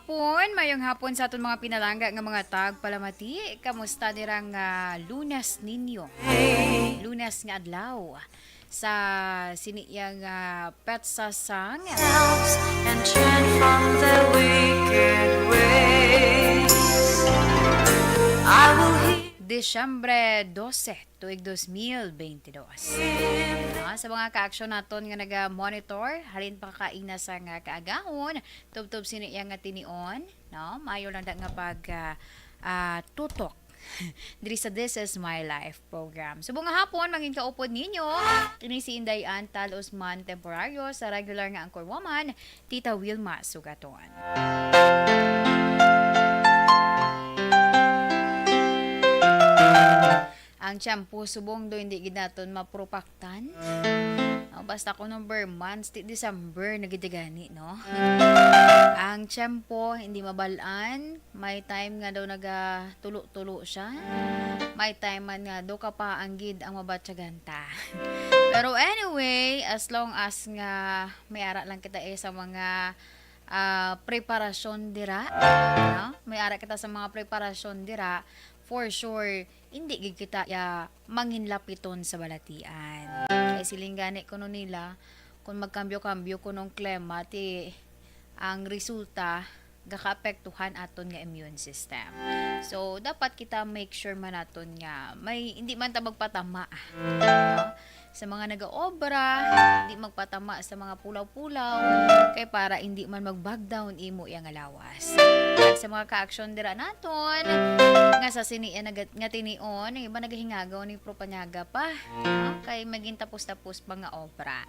mayong hapon sa aton mga pinalangga nga mga tagpalamati. Kamusta dirang lunas ninyo? Lunas nga adlaw sa siniyang petsa sang And turn from their wicked ways. I will hear Disyembre 12, tuig 2022. Sa mga ka-aksyon naton nga naga-monitor, halin pa kaina sa nga kaagahon, tubtob siniyang nga tinion, no? Mayo lang da nga pag tutok diri sa This Is My Life program. Subong nga hapon, mangin kaupod ninyo, kini si Inday Antal Usman Temporario sa regular nga anchor woman, Tita Wilma Sugaton. Ang shampoo subong do hindi gid naton mapropaktan. Basta ko number months, December nagidagani, no? Ang shampoo hindi mabalaan, may time nga daw naga tulo-tulo siya. May time man nga do ka pa ang gid ang mabatsaganta. Pero anyway, as long as nga may ara lang kita sa mga preparasyon dira, no? May ara kita sa mga preparasyon dira, for sure hindi gid kita manginlapiton sa balatian. Kay silinggani kuno nila kung magkambyo-kambyo kunong klema ti ang resulta gakaapektuhan aton nga immune system. So dapat kita make sure man naton nga may hindi man ta magpatama, no? Sa mga nagaobra, hindi magpatama sa mga pulaw-pulaw kay para hindi man mag-back down imo yang alawas. At sa mga ka-aksyon dira naton nga sa siniya nga tinion, iba nagahingagaw ni propanyaga pa, no? Kay maging tapos-tapos pa nga obra.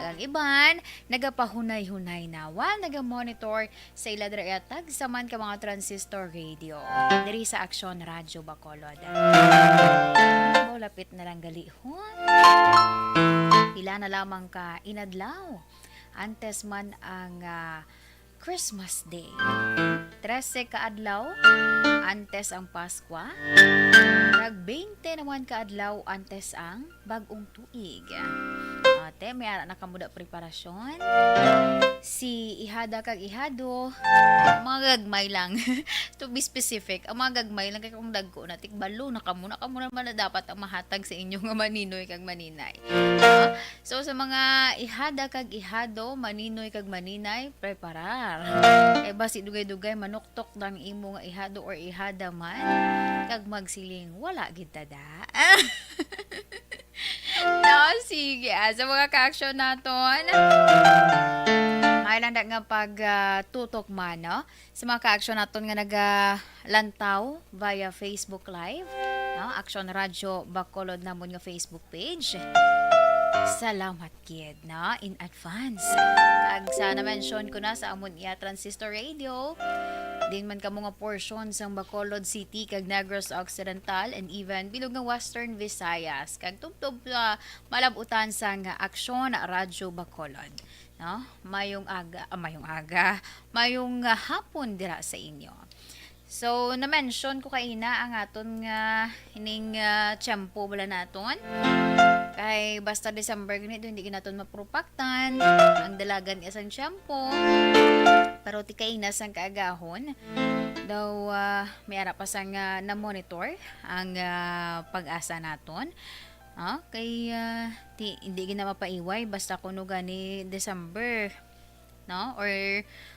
Ang iban nagapahunay-hunay na while naga-monitor sa ila dira tag saman ka mga transistor radio diri sa Aksyon Radyo Bacolod. Lapit na lang galihon. Pila na lamang ka inadlaw. Antes man ang Christmas Day. 13 ka adlaw antes ang Pasko. Nag 20 naman ka adlaw antes ang bag-ong tuig. Ate, may ara na kamuda preparasyon. Si ihada kag ihado, mga gagmay lang. To be specific, ang mga gagmay lang kay kung dagko na tikbalo na kamo man na dapat ang mahatag sa inyo nga maninoy kag maninay. So sa mga ihada kag ihado, maninoy kag maninay, preparar. Kay basi dugay-dugay manuktok dang imo nga ihado or ihada man kag magsiling wala gid tada. No, sige. Sa mga ka-aksyon naton, lang nga pag tutok man, no? Sa mga ka-aksyon naton nga nagalantaw via Facebook Live, no? Aksyon Radyo Bacolod namon nga Facebook page. Salamat kid, no? In advance. Kag sa na-mention ko na sa amon iya transistor radio, din man kamo nga portion sang Bacolod City kag Negros Occidental and even bilog nga Western Visayas kag tubtob malabutan sang Aksyon Radyo Bacolod, no? Mayong hapon dira sa inyo. So na-mention ko kaina ang aton nga hining tiyempo bala naton. Kay basta December ganito hindi ginaton mapropaktan ang dalagan isang shampoo. Pero ti kainas ang kaagahon daw may ara pa sang na-monitor ang pag-asa naton. Kay hindi gina mapaiway basta kuno gani December, no? Or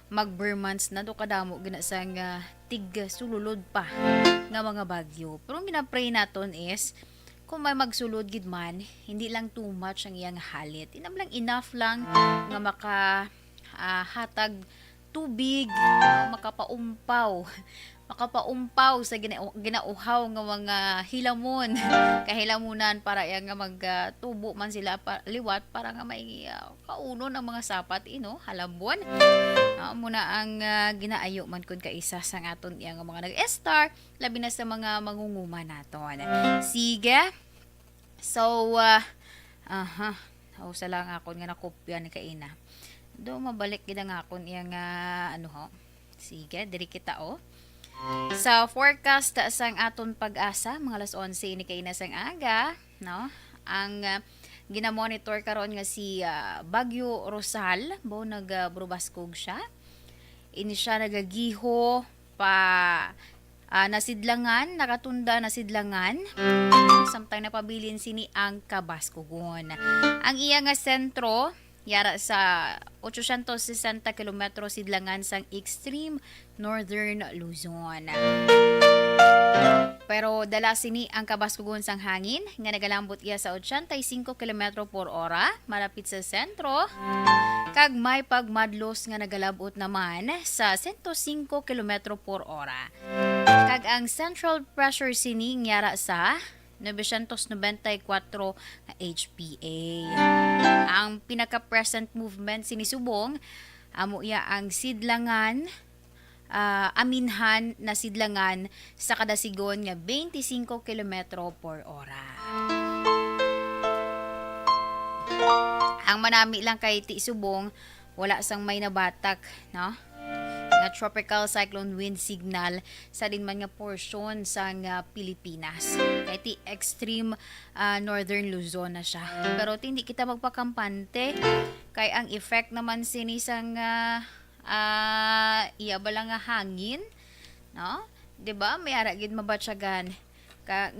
mag-ber months na do kadamo gina sang tig sululod pa nga mga bagyo. Pero ang ginapray naton is kung may magsulod gid man, hindi lang too much ang iyang halit. Lang enough lang nga hatag tubig, makapaumpaw sa ginauhaw nga mga hilamon. Kahilamunan para yang nga magtubo man sila liwat para nga may kaunon ang mga sapat halambon. Muna ang ginaayo man kun kaisa sa aton yang mga nag-star labi na sa mga mangunguma naton. Sige. So sa lang akon nga nakopya ni kaina. Do mabalik gid ang akon yang Sige, diri kita Sa forecast sang aton pag-asa mga alas 11 ni kaina sang aga, no? Ang ginamonitor karon nga si Bagyo Rosal, bo nagburubaskog siya. ini siya nagagiho pa nasidlangan, nakatunda nasidlangan. Samtang napabilin sini ang Kabaskugon. Ang iya nga sentro yara sa 860 kilometro sidlangan sang extreme northern Luzon. Pero dala sini ang Kabaskugon sang hangin nga nagalambot iya sa 85 km por hora malapit sa sentro. Kag may pagmadlos nga nagalabot naman sa 105 km por hora. Kag ang central pressure sini yara sa 994 HPA. Ang pinaka-present movement sinisubong amo iya ang sidlangan aminhan na sidlangan sa kada sigon nga 25 km por hora. Ang manami lang kay Tisubong wala sang may nabatak, no? Nga tropical cyclone wind signal sa dinman nga portion sa Pilipinas. Kay ti extreme northern Luzon na siya. Pero hindi kita magpakampante kay ang effect naman sini sang iya bala nga hangin, no? 'Di ba? May ara gid mabatyagan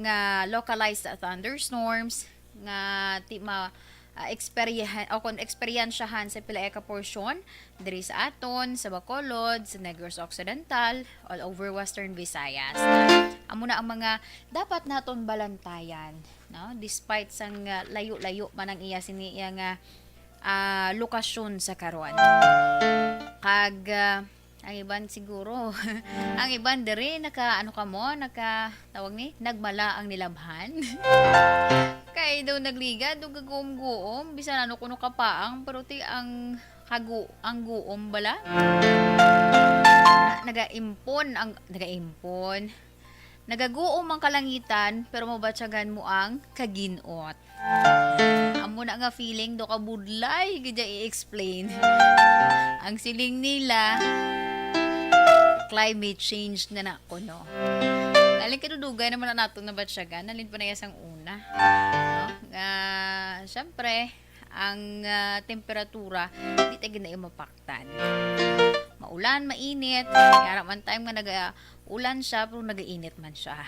nga localized thunderstorms nga ti eksperyensyahan sa pila ka portion diri sa aton, sa Bacolod, sa Negros Occidental, all over Western Visayas. Amo na ang mga dapat naton balantayan, no? Despite sang layo-layo man ang iya sini iya nga lokasyon sa karon. Kag ang iban siguro ang iban diri naka tawag ni nagmala ang nilabhan. Kay daw nagliga do gagum-guom bisan ano kuno kapaang pero ti ang guom bala nagaguom ang kalangitan pero mabatyagan mo ang kaginot. Amo na nga feeling do ka budlay gid i-explain. Ang siling nila climate change na nako, no? Alin kadudugay naman na nato na batsyagan, alin pa na yasang una. No? Siyempre, ang temperatura, di tayo na mapaktan. Maulan, mainit, kaya man time nga nag-ulan siya, pero nag-init man siya.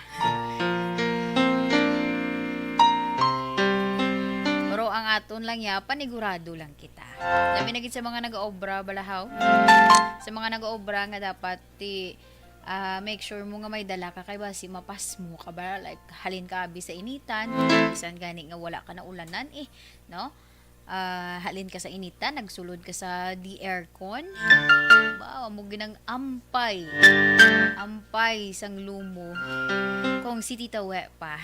Pero ang aton lang ya, panigurado lang kita. Sabi na gid sa mga nag-obra, balahaw. Sa mga nag-obra nga dapat make sure mo nga may dala ka kay basi mapas mo ka ba like halin ka abi sa initan bisan gani nga wala ka na ulanan no halin ka sa initan nagsulod ka sa di aircon ba mo ginang ampay sang lumo kung si Tita We pa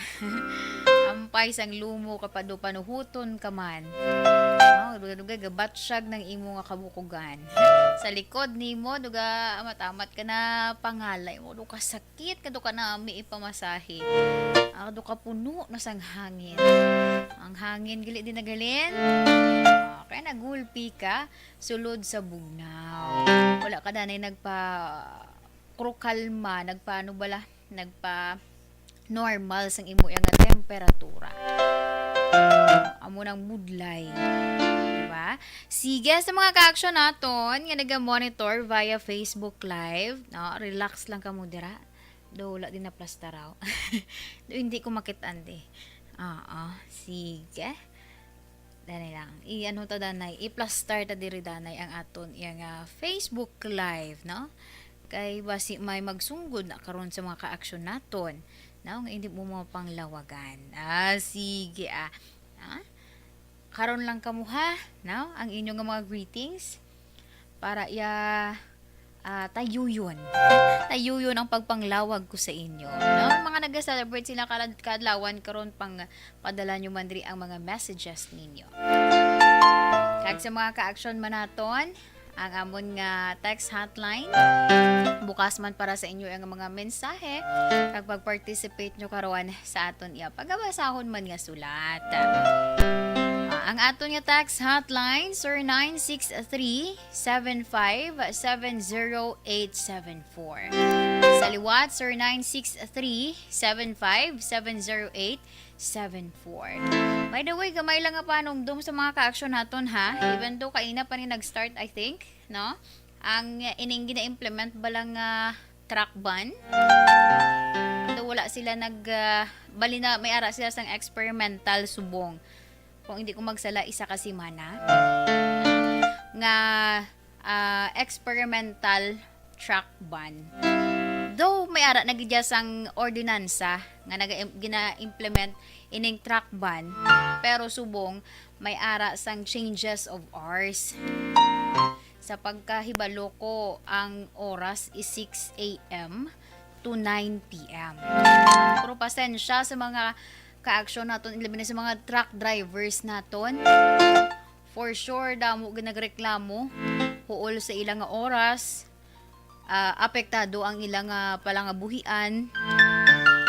ampay sang lumo kapag do panuhuton ka man duga gabatsyag ng imo nga kabukugan sa likod nimo duga matamat ka na pangalay mo duga sakit ka duga na mi ipamasahe duga puno na sang hangin ang hangin gali din nagalin kaya nagulpi ka sulod sa bugnaw wala ka danay nagpa krukalma nagpa normal sang imo yang temperatura amo nang budlay. Diba? Sige, sa mga ka-action naton, nga naga-monitor via Facebook Live, no? Relax lang ka mo dira. Do, wala din na plasta raw. Do, hindi ko makitaan di. Sige. Danay lang. I-ano ta danay, i-plastar ta diri danay ang aton yung Facebook Live, no? Kay basi may magsunggod na karon sa mga ka-action naton. No, nga hindi mo mapanglawagan. Sige karon lang kamo ha, no? Ang inyong mga greetings para tayuyon. Tayuyon ang pagpanglawag ko sa inyo. No? Mga nag-celebrate sila kadlawan karon pang padala nyo man diri ang mga messages ninyo. Kag sa mga ka-action man naton, ang amon nga text hotline bukas man para sa inyo ang mga mensahe kag pag-participate nyo karon sa aton pagabasahon man nga sulat. Ang aton nga text hotline sir 963-757-0874. Sa liwat sir 963-757-0874. By the way, gamay lang nga panumdum sa mga ka-action naton ha. Even though kaina pa ni nag-start I think, no? ang ining gina-implement balang track ban. Wala sila bali na may ara sila sang experimental subong. Kung hindi ko magsala, isa ka semana nga experimental track ban. Though may ara nagidya sang ordinansa nga gina-implement ining track ban, pero subong may ara sang changes of hours. Sa pagkahibalo ko, ang oras is 6 a.m. to 9 p.m. Pero pasensya sa mga ka-action naton, ilabi na sa mga truck drivers naton. For sure, damo ginagreklamo huol sa ilang nga oras, apektado ang ilang palangabuhian.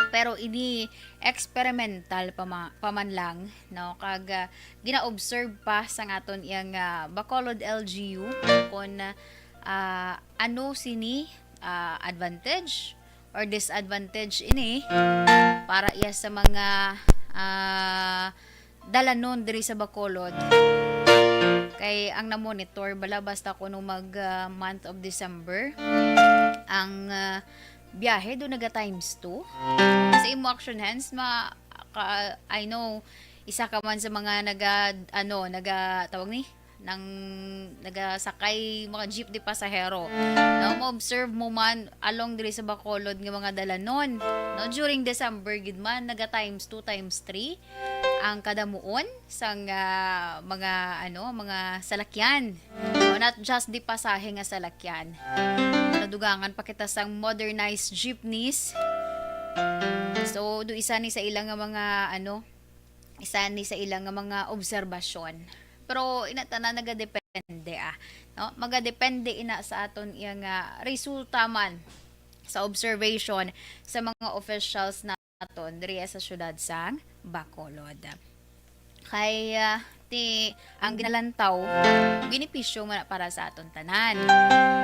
Pero ini experimental paman lang, no, kag gina-observe pa sa aton iyang Bacolod LGU kung ano sini advantage or disadvantage ini para iya sa mga dalanon diri sa Bacolod. Kay ang na-monitor bala basta kuno mag month of December ang biyahe do naga times 2 sa imo action hands I know isa ka man sa mga naga tawag ni nang nagasakay mga jeep di pasahero, no, mo-observe mo man along diri sa Bacolod nga mga dalanon, no, during December gid man naga times 2 times 3 ang kadamuon sang mga salakyan, no, not just di pasahe nga salakyan. Nadugangan pa kita sang modernized jeepneys. So do isa ni sa ilang nga mga mga obserbasyon. Pero inatana nagadepende no? Magadepende ina sa aton iyang resulta man sa observation sa mga officials naton diri sa syudad sang Bacolod. Kay ang ginalantaw benepisyo man para sa aton tanan.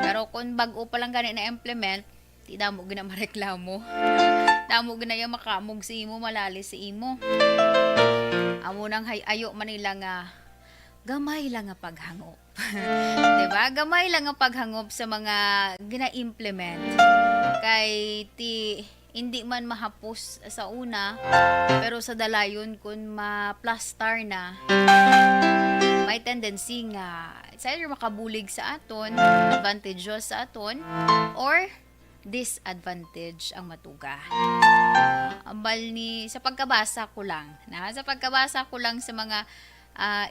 Pero kung bag-o pa lang gani na implement, di damo gina mareklamo. Damo gina yung makamog si imo, malali si imo. Amo nang ayo man nila nga gamay lang nga paghangop. Diba? Gamay lang nga paghangop sa mga gina-implement. Kay hindi man mahapos sa una, pero sa dalayon kung ma-plastar na, may tendency nga it's either makabulig sa aton, advantageous sa aton, or disadvantage ang matuga. Ambal ni sa pagkabasa ko lang sa mga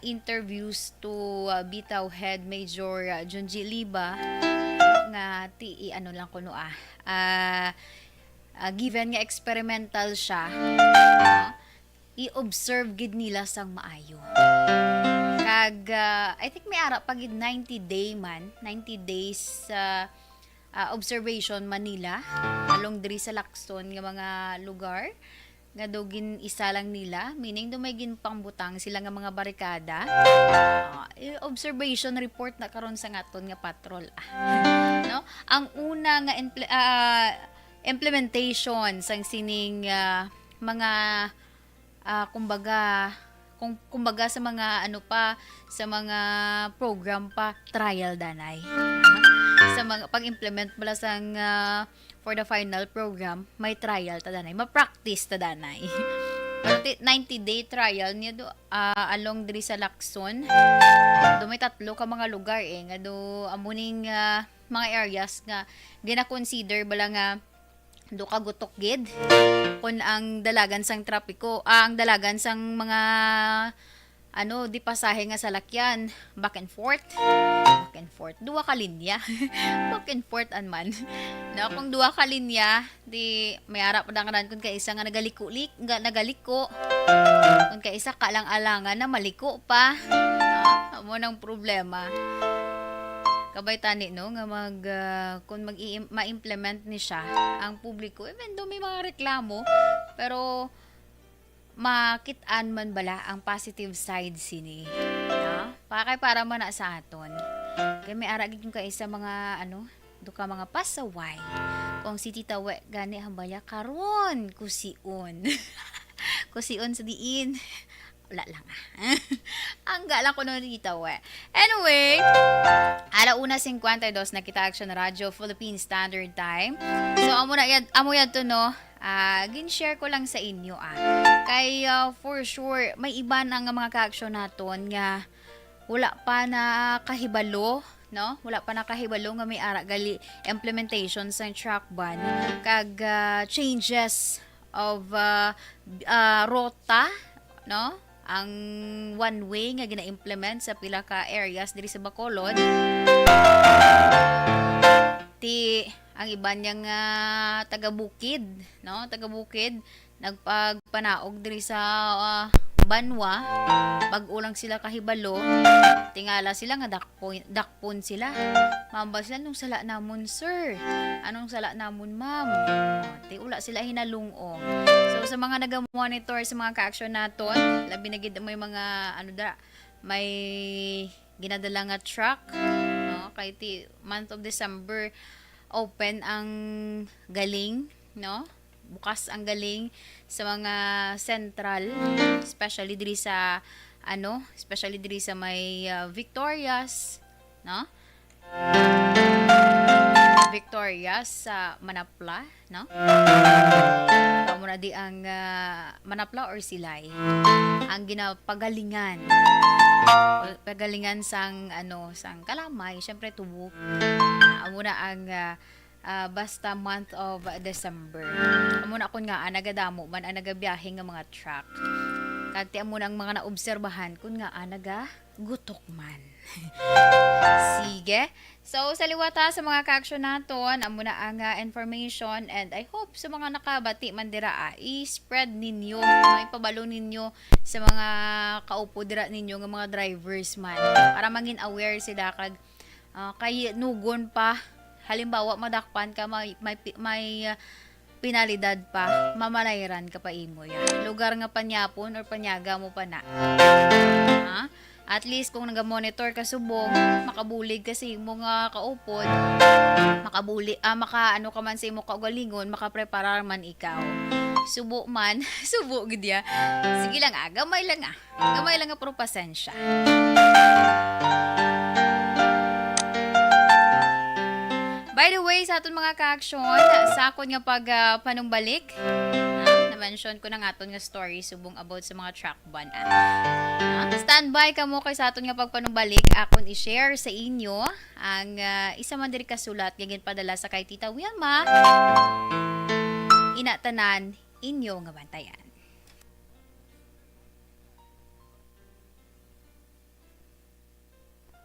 interviews to Bitaw Head Major Junji Liba nga given nga experimental siya, i-observe gid nila sang maayo. Kag I think may ara pagid 90 days observation Manila along diri sa Lacson nga mga lugar nga dogin isa lang nila, meaning do may ginpangbutang sila nga mga barikada. Observation report na karon sa ngaton nga patrol. No? Ang una nga implementation sang sining mga kumbaga sa mga sa mga program pa trial danay. Sa mga pag-implement bala sang for the final program, may trial ta danay, ma-practice ta danay. Pero 90-day trial niya do along diri sa Lacson. Do may 3 ka mga lugar nga do amuning mga areas nga gina-consider bala nga do kagutok gid kun ang dalagan sang trapiko, ang dalagan sang mga di pasahe nga salakyan, back and forth, duwa ka linya. Back and forth man. Na kung duwa ka linya, di may ara pa dangaran kun kaisa nga nagaliko. Kun kaisa kalang-alangan na maliko pa. Amo nang problema. Kabay tani no nga kung ma-implement ni siya ang publiko, even though may mga reklamo, pero makitaan man bala ang positive side sini. Para man na sa aton. Kaya may aragig yung kaisa mga duka mga pasaway. Kung si Tita We gani hambaya karon kusion. Kusion sa diin. wala lang ang gala ko nun dito Anyway, 1:52 na kita Action Radio Philippine Standard Time. So amo yan to no. Gin-share ko lang sa inyo Kay for sure may iba na nga mga ka-action naton nga wala pa na kahibalo no? Wala pa nakahibalo nga may ara gali implementation sa truck ban kag changes of rota, no? Ang one way nga gina-implement sa pila ka areas diri sa Bacolod. Ang iba niyang taga-bukid, no? Taga-bukid nagpagpanaog diri sa Banwa, pag-ulang sila kahibalo, tingala sila nga dakpon sila. Mamba sila, anong sala namon sir? Anong sala namon ma'am? Ula sila hinalungong. So sa mga nag-monitor sa mga ka-action naton, labi na gid may mga may ginadala nga truck, no? Kay month of December open ang galing, no? Bukas ang galing sa mga central, especially diri sa may Victorias, no? Victorias sa Manapla, no? Kamo na di ang Manapla or Silay ang ginapagalingan. Pagalingan sang sang Kalamay, syempre Tubo. Amo na ang basta month of December. Amo na kun nga nagadamo man ang nagabiyahe nga mga truck. Kagti amo nang mga naobserbahan kun nga nagagutok man. Sige. So sa liwata sa mga ka-action naton, amo na ang information and I hope sa mga nakabati man dira i-spread ninyo, ipabalo ninyo sa mga kaupo dira ninyo nga mga drivers man para maging aware sila kag kay nugon pa. Halimbawa, madakpan ka, may pinalidad pa, mamalayran ka pa imo ya. Lugar nga panyapon or panyaga mo pa na. At least kung naga-monitor ka subong, makabulig kasi mo nga kaupod, maka ka man sa imo kaugalingon, makapreparar man ikaw. Subo man, subo gid ya. Sige lang gamay lang Gamay lang pero pasensya. By the way, sa aton mga ka-action, sa akon nga panumbalik, na-mention ko na nga aton nga story subong about sa mga truck ban. Standby ka mo kay sa aton nga pagpanumbalik, akon i-share sa inyo ang isa man diri kasulat nga ginpadala sa kay Tita Wilma. Inatanan inyo nga bantayan.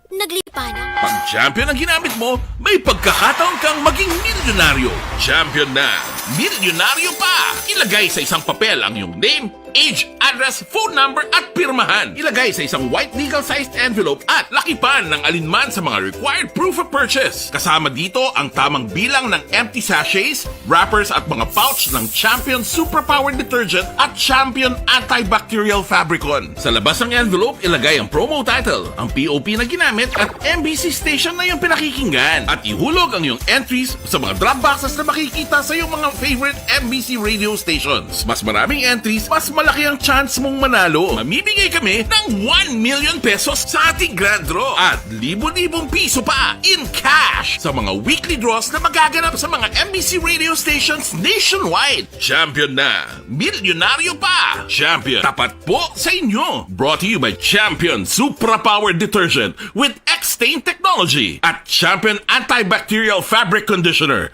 Naglipanan. Pag champion ang ginamit mo, may pagkakataon kang maging milyonaryo. Champion na, milyonaryo pa! Ilagay sa isang papel ang iyong name, age, address, phone number at pirmahan. Ilagay sa isang white legal-sized envelope at lakipan ng alinman sa mga required proof of purchase. Kasama dito ang tamang bilang ng empty sachets, wrappers at mga pouch ng Champion Superpower Detergent at Champion Antibacterial Fabricon. Sa labas ng envelope, ilagay ang promo title, ang POP na ginamit at MBC station na yung pinakikinggan. At ihulog ang iyong entries sa mga drop boxes na makikita sa iyong mga favorite MBC radio stations. Mas maraming entries, mas malaki ang chance mong manalo. Mamimigay kami ng 1 million pesos sa ating grand draw at libo-libong piso pa in cash sa mga weekly draws na magaganap sa mga MBC radio stations nationwide. Champion na, milyonaryo pa. Champion, tapat po sa inyo. Brought to you by Champion Superpower Detergent with X-Stain Technology at Champion Antibacterial Fabric Conditioner.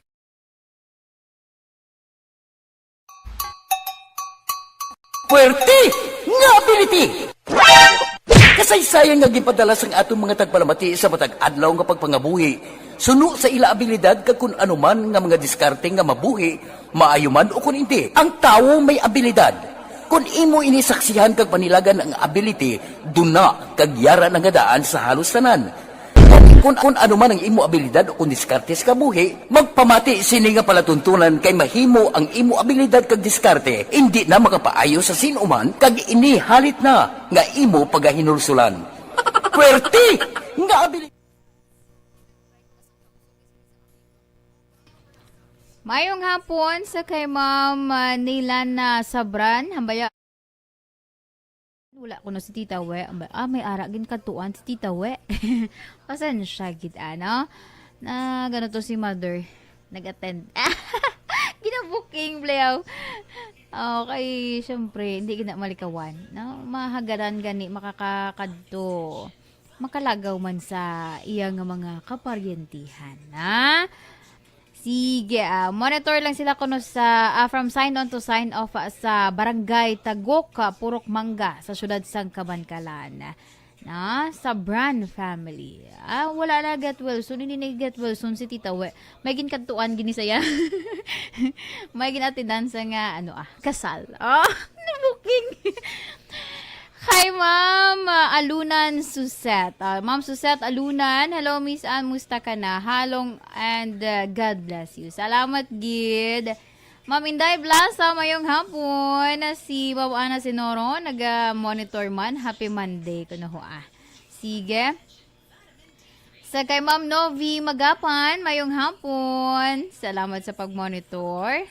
Puwerte nga ability! Kasaysayan nga gipadala sang atong mga tagpalamati sa matag adlaw nga pagpangabuhi. Suno sa ila abilidad kag kun anuman nga mga diskarte nga mabuhi, maayo man o kun hindi. Ang tawo may abilidad. Kung imo inisaksihan kag panilagan ang ability, duna kag yara nga daan sa halos tanan. Kung ano man ang imo abilidad o kung diskarte sa kabuhi, magpamati sini nga palatuntunan kay mahimo ang imo abilidad kag diskarte, hindi na makapaayo sa sinuman kag ini halit na nga imo pagahinulsulan. Puwerte nga abilidad. Mayong hapon sa kay Ma'am Nilan Sabran, hambaya wala ko no si Tita We. May ara gin katuan si Tita We. Pasensya gid ano. Na ganito si mother nag-attend. Gina-booking playaw. Okay, syempre, hindi gina malikawan. No? Mahagaran gani makakakadto. Makalagaw man sa iyang mga kaparyentihan. Ha? Sige, monitor lang sila kuno sa from sign on to sign off sa Barangay Tagok, Purok Mangga sa siyudad sang Kabankalan. Na sa Brand family. Wala na get well soon, hindi na get well soon si Tita We. May ginkantuan gini saya. May ginatidan sa nga kasal. Booking. Hi, Ma'am Alunan Suset. Ma'am Suset Alunan. Hello, Miss Ann. Musta ka na? Halong and God bless you. Salamat, Gid. Ma'am Inday Blasa, mayong hapon. Si Ma'am Ana Sinoro, nag-monitor man. Happy Monday ko na ho. Sige. Sa kay Ma'am Novi Magapan, mayong hapon. Salamat sa pag-monitor.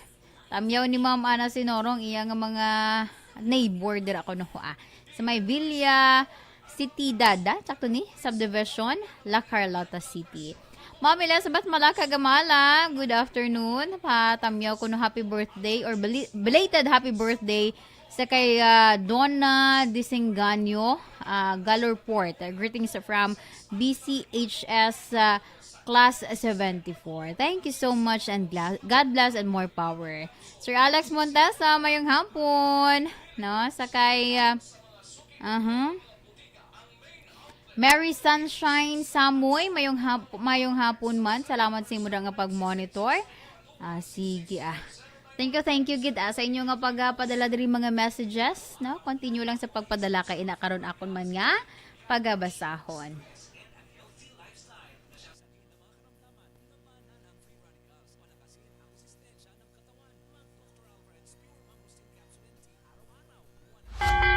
Tamyaw ni Ma'am Ana Sinoro, iyang mga neighbor dira ko na ho. Sa may Villa City Dada, sakto ni, subdivision, La Carlota City. Ma'am Elizabeth Malaka Gamala, good afternoon. Patamyaw ko no happy birthday or belated happy birthday sa kay Donna Disenganyo, Galor Port. Greetings from BCHS Class 74. Thank you so much and God bless and more power. Sir Alex Montesa, mayong hapon. No, sa kay Mary Sunshine Samoy, mayong hapon man. Salamat sa imo nga pag-monitor. Sige Thank you gid sa inyo nga pagpadala diri mga messages, no? Continue lang sa pagpadala kay ina karon akon man nga pagabasahon.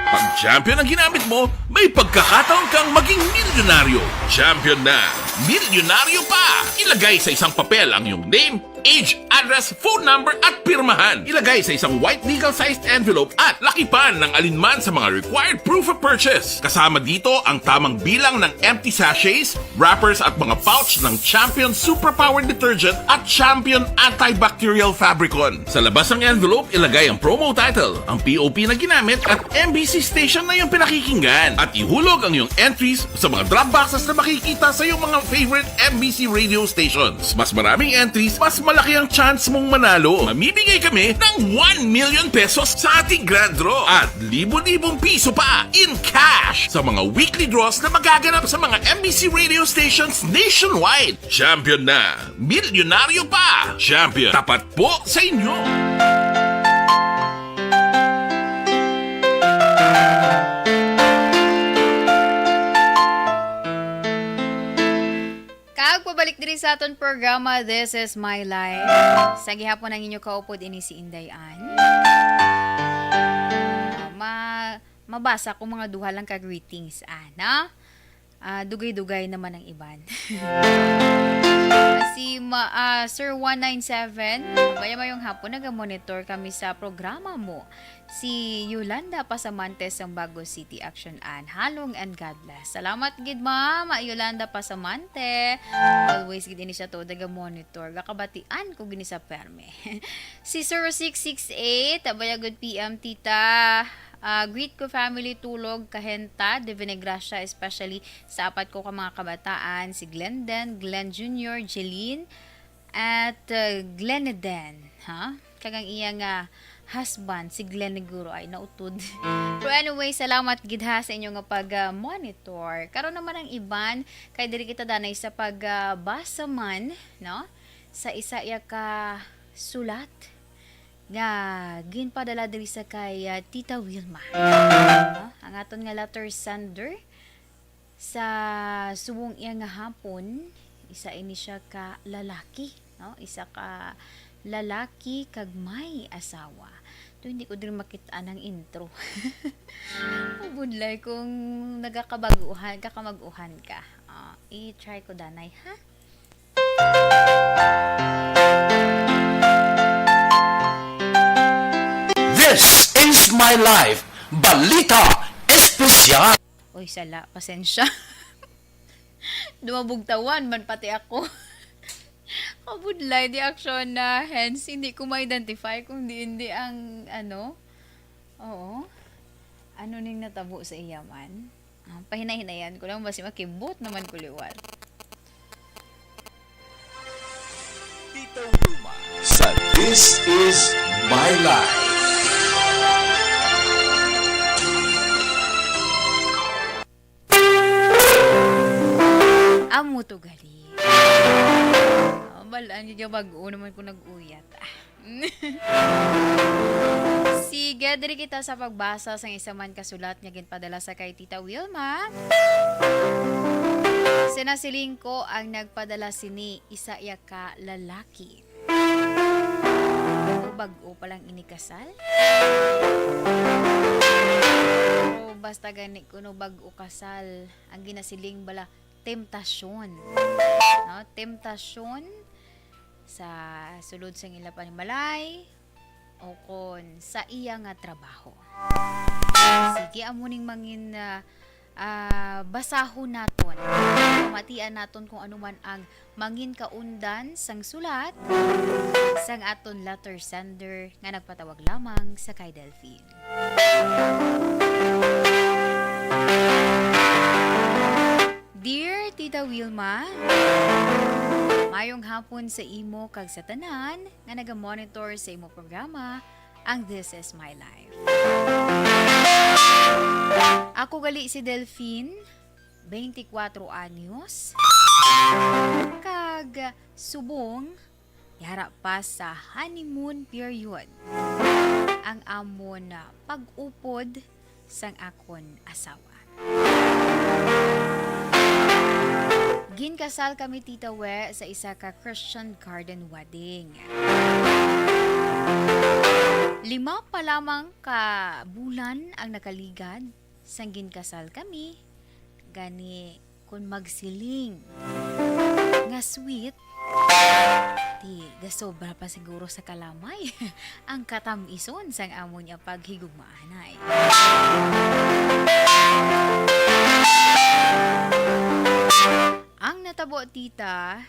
Pag champion ang ginamit mo, may pagkakataon kang maging milyonaryo. Champion na! Milyonaryo pa! Ilagay sa isang papel ang iyong name, age, address, phone number at pirmahan. Ilagay sa isang white legal-sized envelope at lakipan ng alinman sa mga required proof of purchase. Kasama dito ang tamang bilang ng empty sachets, wrappers at mga pouch ng Champion Superpower Detergent at Champion Antibacterial Fabricon. Sa labas ng envelope, ilagay ang promo title, ang POP na ginamit at MBC station na yung pinakikinggan. At ihulog ang iyong entries sa mga drop boxes na makikita sa iyong mga favorite MBC radio stations. Mas maraming entries, mas malaki ang chance mong manalo. Mamimigay kami ng 1 million pesos sa ating grand draw at libo-libong piso pa in cash sa mga weekly draws na magaganap sa mga MBC radio stations nationwide. Champion na! Milyonaryo pa! Champion, tapat po sa inyo! Pabalik diri sa aton programa, This is My Life. Sa gihapon ang inyo kaupod ini si Inday Ann. Mabasa ko mga duha lang ka greetings, ana. Dugay-dugay naman ang iban. Si Sir 197, mayong hapon naga-monitor kami sa programa mo. Si Yolanda Pasamantes ng Bago City Action An. Halong and God bless. Salamat gid ma'am, Yolanda Pasamante. Always gid ini siya to naga-monitor. Gakabatian ko gini sa perme. Si 0668, abaya good PM tita. Greet ko family tulog kahenta de Vinegracia, especially sa apat ko ka mga kabataan, si Glenden, Glenn Jr., Jeline at Gleneden, kagang iyang husband si Glenn Neguro ay nautod. Pero anyway, salamat gid sa inyo nga pag-monitor. Karon naman ang iban kay diri kita danay sa pagbasa man, no? Sa isa ya ka sulat nga ginpadala diri sa kay Tita Wilma. Ang aton nga letter sender sa subong iya nga hapon, isa ini siya ka lalaki, no? Isa ka lalaki kag may asawa. To hindi ko din makitaan ang intro. Budlay kung kakamaguhan ka. I-try ko danay, ha? This is My Life, Balita espesyal. Uy, sala, pasensya. Dumabugtawan man pati ako. Kabudlay di action na hence hindi ko ma-identify kung hindi ang ano. Oo. Ano ning natabo sa iyaman? Pahinay-hinayan ko lang basi makibot naman kuliwat. Sa This Is My Life. Amo to gali. Balaan yung bago naman ko nag-uyat. Sige, diri kita sa pagbasa sa isa man kasulat niya ginpadala sa kay Tita Wilma. Sinasiling ko ang nagpadala sini isa iya ka lalaki. O bago palang inikasal? O basta gani kuno bago kasal ang ginasiling bala temptasyon. No, temptasyon sa sulod sang ila panimalay o kon sa iya nga trabaho. Sige amuning mangin basahon naton. Matian naton kung ano man ang mangin kaundan sang sulat sang aton letter sender nga nagpatawag lamang sa kay Delphine. Dear Tita Wilma, mayong hapon sa imo kag sa tanan nga naga-monitor sa imo programa ang This Is My Life. Ako gali si Delphine, 24 anyos, kag subong yara pa sa honeymoon period ang amon na pag-upod sang akon asawa. Ginkasal kami Tita We sa isa ka Christian garden wedding. 5 pa lamang ka bulan ang nakaligad sang ginkasal kami. Gani kun magsiling nga sweet di gasobra pa siguro sa kalamay ang katamison sang amo niya paghigugmaanay. Ang natabo tita,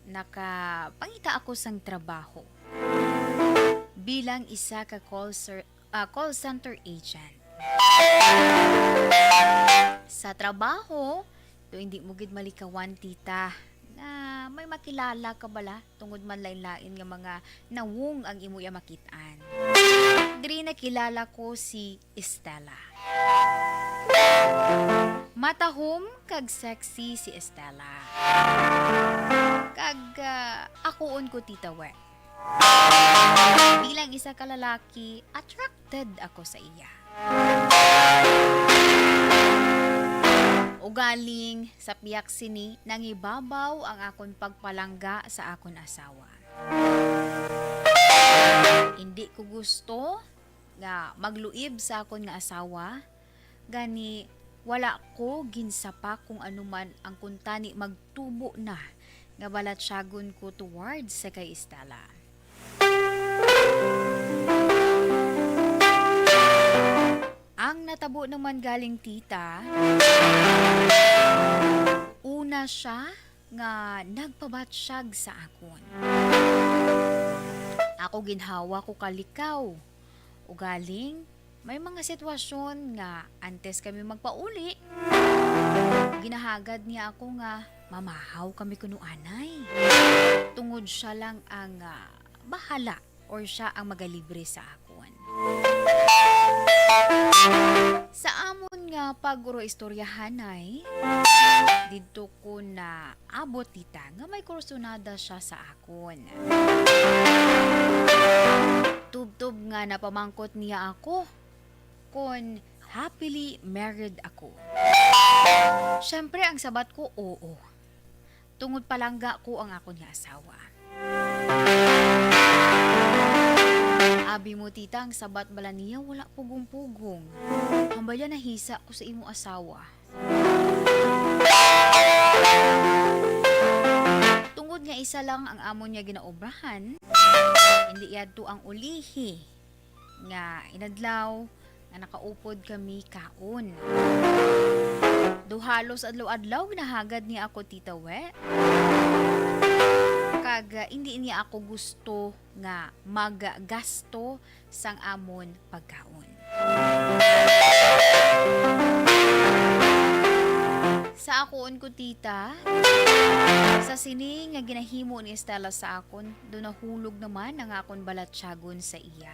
nakapangita ako sang trabaho bilang isa ka call center agent. Sa trabaho, to hindi mo gid malikawan tita na may makilala ka bala tungod man lain-lain nga mga nawong ang imo ya makitaan. Diri nakilala ko si Estela. Matahom kag sexy si Estela. Kag akoon ko Tita We. Bilang isa ka lalaki, attracted ako sa iya. Ugaling sa piyak sini nangibabaw ang akon pagpalangga sa akon asawa. Hindi ko gusto nga magluib sa akon nga asawa, gani wala ko ginsapa kung anuman ang kuntani magtubo na nga balatsyagon ko towards sa kay Estela. Ang natabo naman galing tita, una siya nga nagpabatsyag sa akon. Ako ginhawa ko kalikaw. Ugaling, may mga sitwasyon nga antes kami magpauli, ginahagad niya ako nga mamahaw kami kuno anay. Tungod siya lang ang bahala or siya ang magalibre sa akon. Sa amon nga paguro istoryahan ay didto ko na abot tita nga may kursunada siya sa akon. Tub-tub nga napamangkot niya ako kung happily married ako. Siyempre ang sabat ko oo. Tungod palangga ko ang akon nga asawa. Abi mo tita, ang sabat bala niya wala pugong-pugong. Hambaya nahisa ko sa imo asawa. Tungod nga isa lang ang amo niya ginaobrahan, hindi yadto ang ulihi nga inadlaw nga nakaupod kami kaon. Duhalos adlaw-adlaw ginahagad niya ako Tita We. Kag hindi niya ako gusto nga maggasto sang amon pagkaon. Sa akon ko tita, sa sini nga ginahimo ni Estela sa akon, do nahulog naman ang akon balatsyagon sa iya.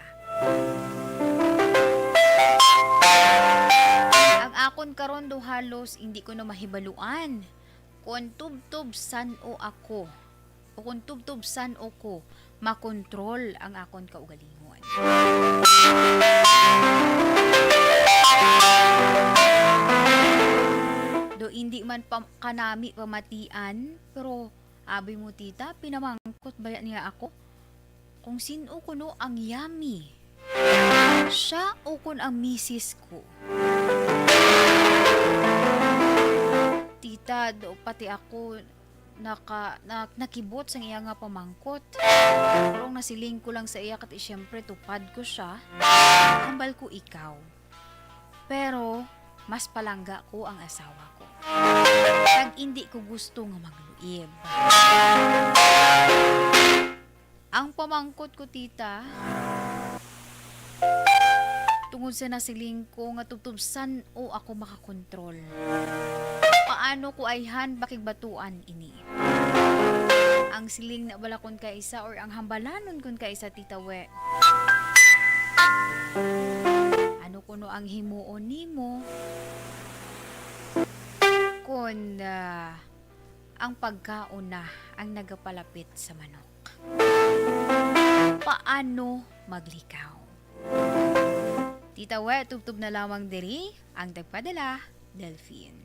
Ang akon karon do halos hindi ko na mahibaluan kung tubtob san o ako o kung tubtob san o ko makontrol ang akon kaugalingon. Do hindi man kanami pamatian, pero abi mo tita, pinamangkot baya niya ako kung sino kuno ang yummy. Siya o kun ang misis ko. Tita, do pati ako nakibot sa iya nga pamangkot. Pero nasiling ko lang sa iya kat siyempre tupad ko siya. Hambal ko ikaw. Pero mas palangga ko ang asawa ko. Kag hindi ko gusto nga magluib. Ang pamangkot ko tita, tungod sa nasiling ko nga tubtubsan o ako makakontrol. Paano ko ayhan bakigbatuan ini? Ang siling na balakon ka isa or ang hambalanon kon ka isa Tita We. Ano kuno ang himuon nimo? Kung ang pagkaon na ang nagapalapit sa manok. Paano maglikaw? Tita We, tubtub na lamang diri ang tagpadala, Delphine.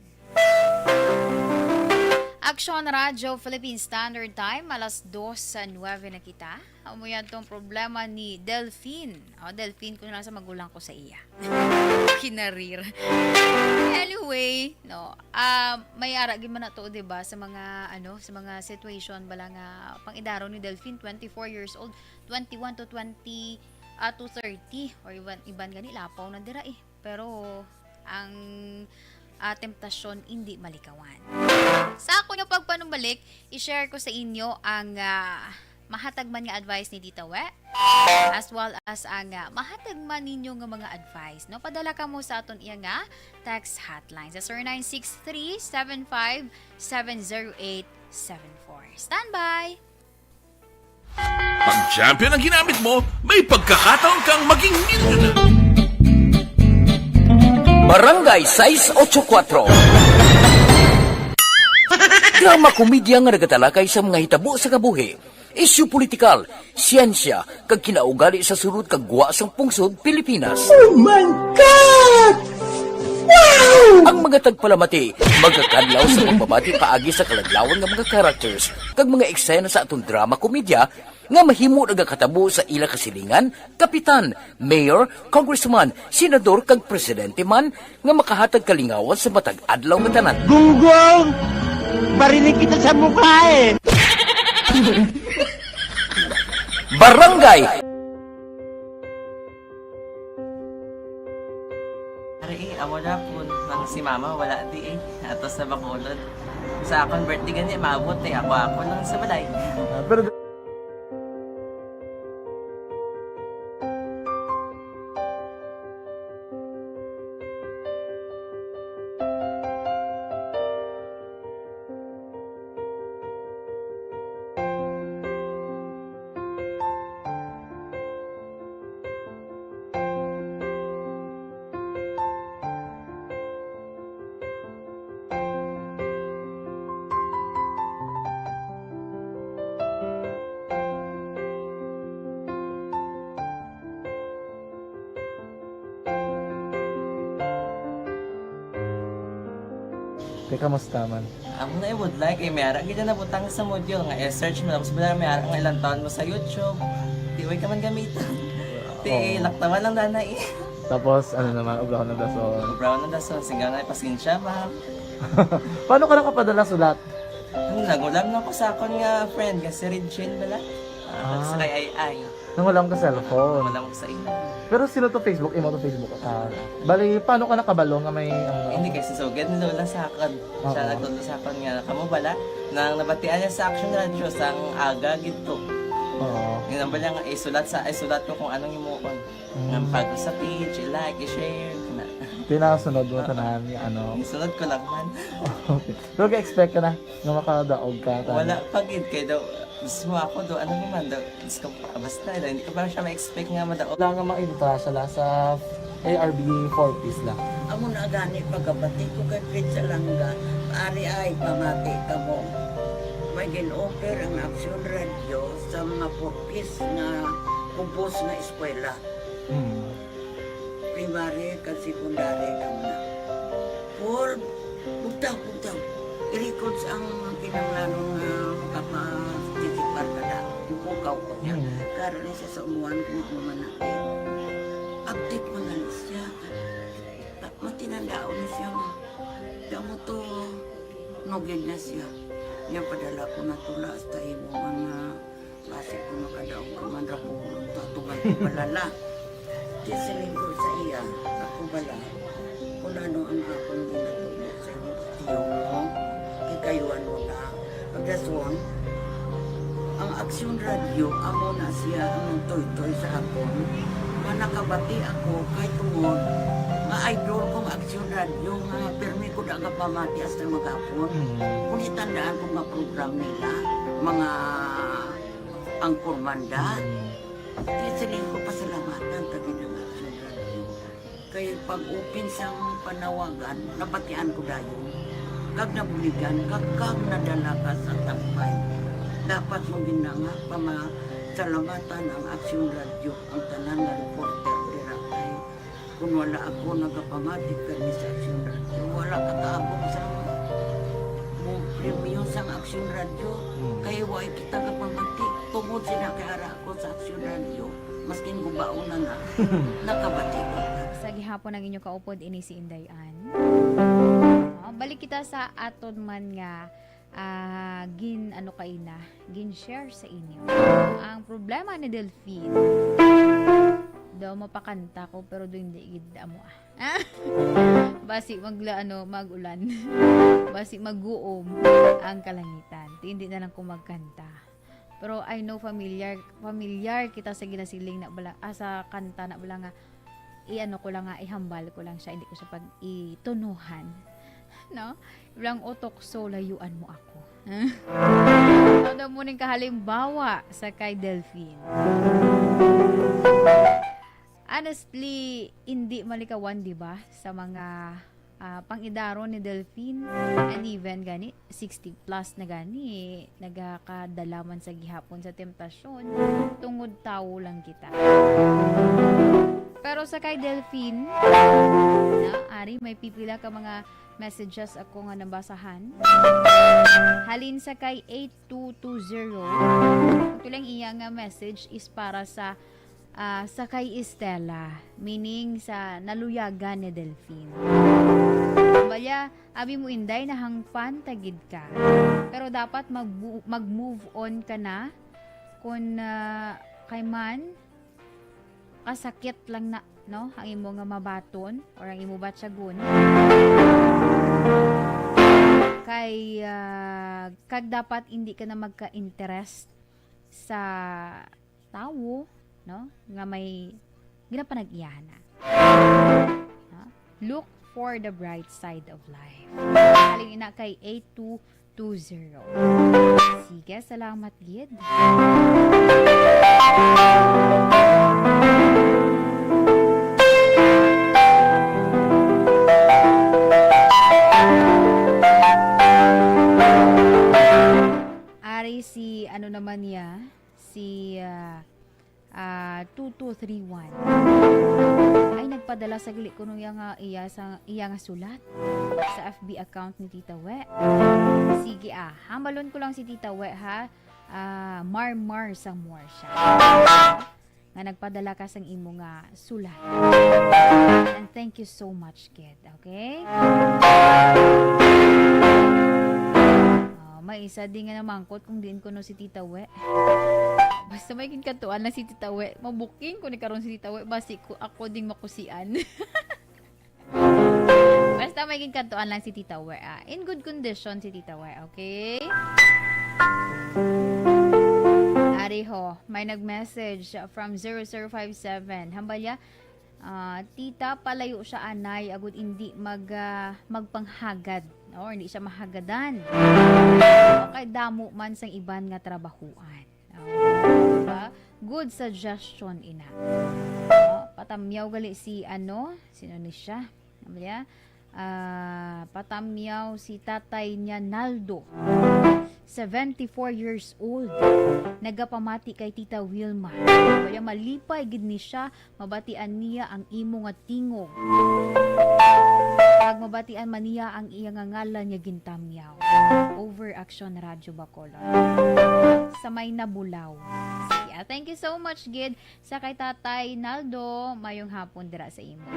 Action Radio Philippine Standard Time, alas 2:09 na kita. Umuyan tong problema ni Delphine. Delphine ko na lang sa magulang ko sa iya. Kinarir. Anyway, no. May aragin man na to, 'di ba, sa mga sa mga situation bala nga pang-idaro ni Delphine, 24 years old, 21 to 20 to 30 or iban gani lapaw na dira eh. Pero ang temptasyon hindi malikawan. Sa ako nga pagpanumbalik, i-share ko sa inyo ang mahatag man nga advice ni Tita We, as well as ang mahatag man ninyo nga mga advice. No, padala ka mo sa aton iya nga text hotline sa 0963-75-70874. Standby! Pag champion ang ginamit mo, may pagkakataon kang maging millionaire. Barangay 684. Drama komedya nga nagatalakay sa mga hitabo sa kabuhi. Isyu politikal, siyensya, kag kinaugali sa surut kag guwa sang pungsod Pilipinas. Oh my God! Wow! Ang mga tagpalamati, magkakadlaw sa pagbabati paagi sa kaladlawan nga mga characters kag mga eksena sa atong drama komedya nga mahimo nagakatabo sa ila kasilingan, kapitan, mayor, congressman, senador kag presidente man nga makahatag kalingawan sa matag adlaw nga tanan. Gunggong! Barinig kita sa mukha eh! Barangay! Ari amo na po nang si mama wala di ato sa Bacolod. Sa akong birthday gani maabot ako lang sa balay. Pero kamusta man? Amo na would like may ara gid na butang sa module nga search mo tapos bala may ara nga ilang taon mo sa YouTube. Di way ka man gamitan. Di laktawan lang danay. Tapos ano naman, ubra na daso. Brown na daso singa na pasensya ma'am. Paano ka nakapadala sulat? Nagulam na ko sa akon nga friend nga si Regine bala. Sa kay ay. Nang wala ka cellphone. Wala mo sa ina. Pero sino to Facebook? Imo to Facebook account. Bali, paano ka nakabalo nga may Hindi kasi so get nila sa akin. Siya Oo. nagtulo sa akin nga kamo bala nang nabatian niya sa Action Radio sang aga gito. Oo. Yun ang bala nga isulat ko kung anong imukon. Nang pag sa page, i-like, i-share na. Pinasunod mo tanan ni ano. Isunod ko lang man. Okay. Pero ka-expect ka na nga makadaog ka. Wala pagid kay daw gusto mo ako do ano naman daw gusto ko basta daw hindi ko pa siya ma-expect nga madaog. Wala nga makita sila sa ARB 4-piece lang. Amo na gani pagkabati ko kay Fritz Alanga, ari ay pamati ka mo. May gin-offer ang Action Radio sa mga purpose na kumpos na eskwela. Hmm. Primary kag secondary ka na. For bugtaw. I-records ang kinanglanong makapasitikbar ka na. Yung kukaw ko niya. Karoon niya sa umuan kung ako manakit. Update mo na siya. Matinandao na siya. Damo to, nugid na siya. Niya padala ko na tula hasta imo mga klase ko makadaog ka man ra po tatugan ko balala. Tisiling ko sa iya, ako bala. Kung ano ang akong ginatulo sa iyo mo, kikayuan mo na. Pagdason, ang Action Radio, amo na siya ang toy-toy sa akon. Manakabati ako kay tungod nga idol kong Action Radio nga permi ko daga pamati hasta magapon. Kung itandaan ko nga program nila, mga angkor manda, tisiling ko pasalamatan tagin ng Action Radio. Kaya pag-upin sang panawagan, nabatian ko dayon. Kag nabuligan, kag nadala ka sa tampay. Dapat mo ginanga pamasalamatan ang Action Radio, ang tanan nga reporter dira kay kung wala ako nagapamatik kami sa Action Radio, wala kakaabong sa premium sa Action Radio, kaya wala kita kapamatik. Tungod sila kay ara ako sa Action Radio, maskin gubaon na nga, nakabati ko na. Sa gihapon ang inyo kaupod ini si Indayan. Balik kita sa aton man nga gin share sa inyo. Ang problema ni Delphine daw mapakanta ko pero do hindi gid amo basi magulan. Basi maguom ang kalangitan. Hindi na lang ko magkanta. Pero I know familiar kita sa ginasiling na bala sa kanta na bala nga ko lang nga ihambal ko lang siya, hindi ko siya pag itunuhan. No? Ilang utok so layuan mo ako. Ano mo ning kahalimbawa sa kay Delphine. Honestly, hindi malikawan, di ba? Sa mga pang-idaro ni Delphine, and even gani 60 plus na gani nagakadalaman sa gihapon sa temptasyon tungod tao lang kita. Pero sa kay Delphine ari may pipila ka mga messages ako nga nabasahan. Halin sa kay 8220. Ito lang iya nga message is para sa kay Estela, meaning sa naluyagan ni Delphine. Balya, abi mo inday na hangpan tagid ka. Pero dapat mag-move on ka na kung kay man kasakit lang na, no? Ang imo nga mabaton or ang imo batsagon. Kay kag dapat hindi ka na magka-interest sa tao, no? Nga may ginapanag-iyahan na. Look for the bright side of life. Haling ina kay 8220. Sige, salamat gid. Ari si ano naman niya, si 2231. Ay nagpadala sa gili kuno nga iya nga sulat sa FB account ni Tita We. Sige hamalon ko lang si Tita We ha. Mar somewhere siya. Nga nagpadala ka sang imo nga sulat. And thank you so much, kid. Okay? May isa din nga namangkot kung diin ko no si Tita We. Basta may kinkantuan lang si Tita We. Mabuking ko ni karon si Tita We. Basi ko ako ding makusian. Basta may kinkantuan lang si Tita We. In good condition si Tita We, okay? Ariho, may nag-message from 0057. Hambalya, tita, palayo siya anay, agud hindi magpanghagad. Or hindi siya mahagadan. Okay, damo man sang iban nga trabahuan. Diba? Good suggestion, ina. Patamyaw gali si sino ni siya? Hambalya, patamyaw si tatay niya Naldo. 74 years old. Nagapamati kay Tita Wilma. Kaya malipay gid ni siya, mabatian niya ang imo nga tingog. Pag mabatian man niya ang iyang ngalan niya gintamyaw. Overaction Radyo Bacolod. Sa may nabulaw. Sige, thank you so much gid sa kay Tatay Naldo. Mayong hapon dira sa imo.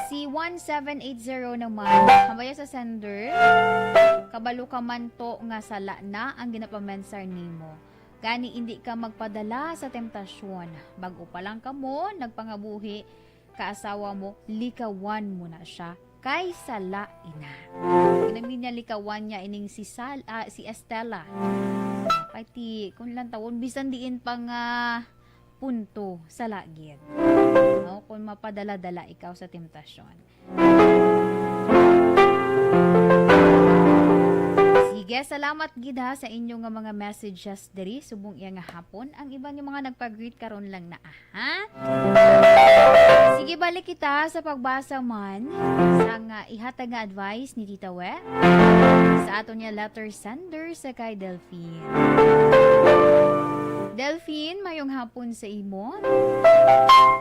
Si 1780 naman, habaya sa sender, kabalo ka man to nga sala na ang ginapamensar nimo. Gani hindi ka magpadala sa temptasyon. Bago pa lang ka mo, nagpangabuhi, kaasawa mo, likawan mo na siya. Kay sala ina. Ginamin niya likawan niya ining si Estela. Kay ti, kung lang tawon, bisan diin pang punto sa lagid. No? Kung mapadala-dala ikaw sa temptasyon. Sige, salamat gida sa inyong mga messages diri subong iya nga hapon. Ang iba niyo mga nagpag-greet karon lang na ha. Sige, balik kita sa pagbasa man sa ihatag nga advice ni Tita We sa aton niya letter sender sa kay Delphine. Delphine, mayong hapon sa imo.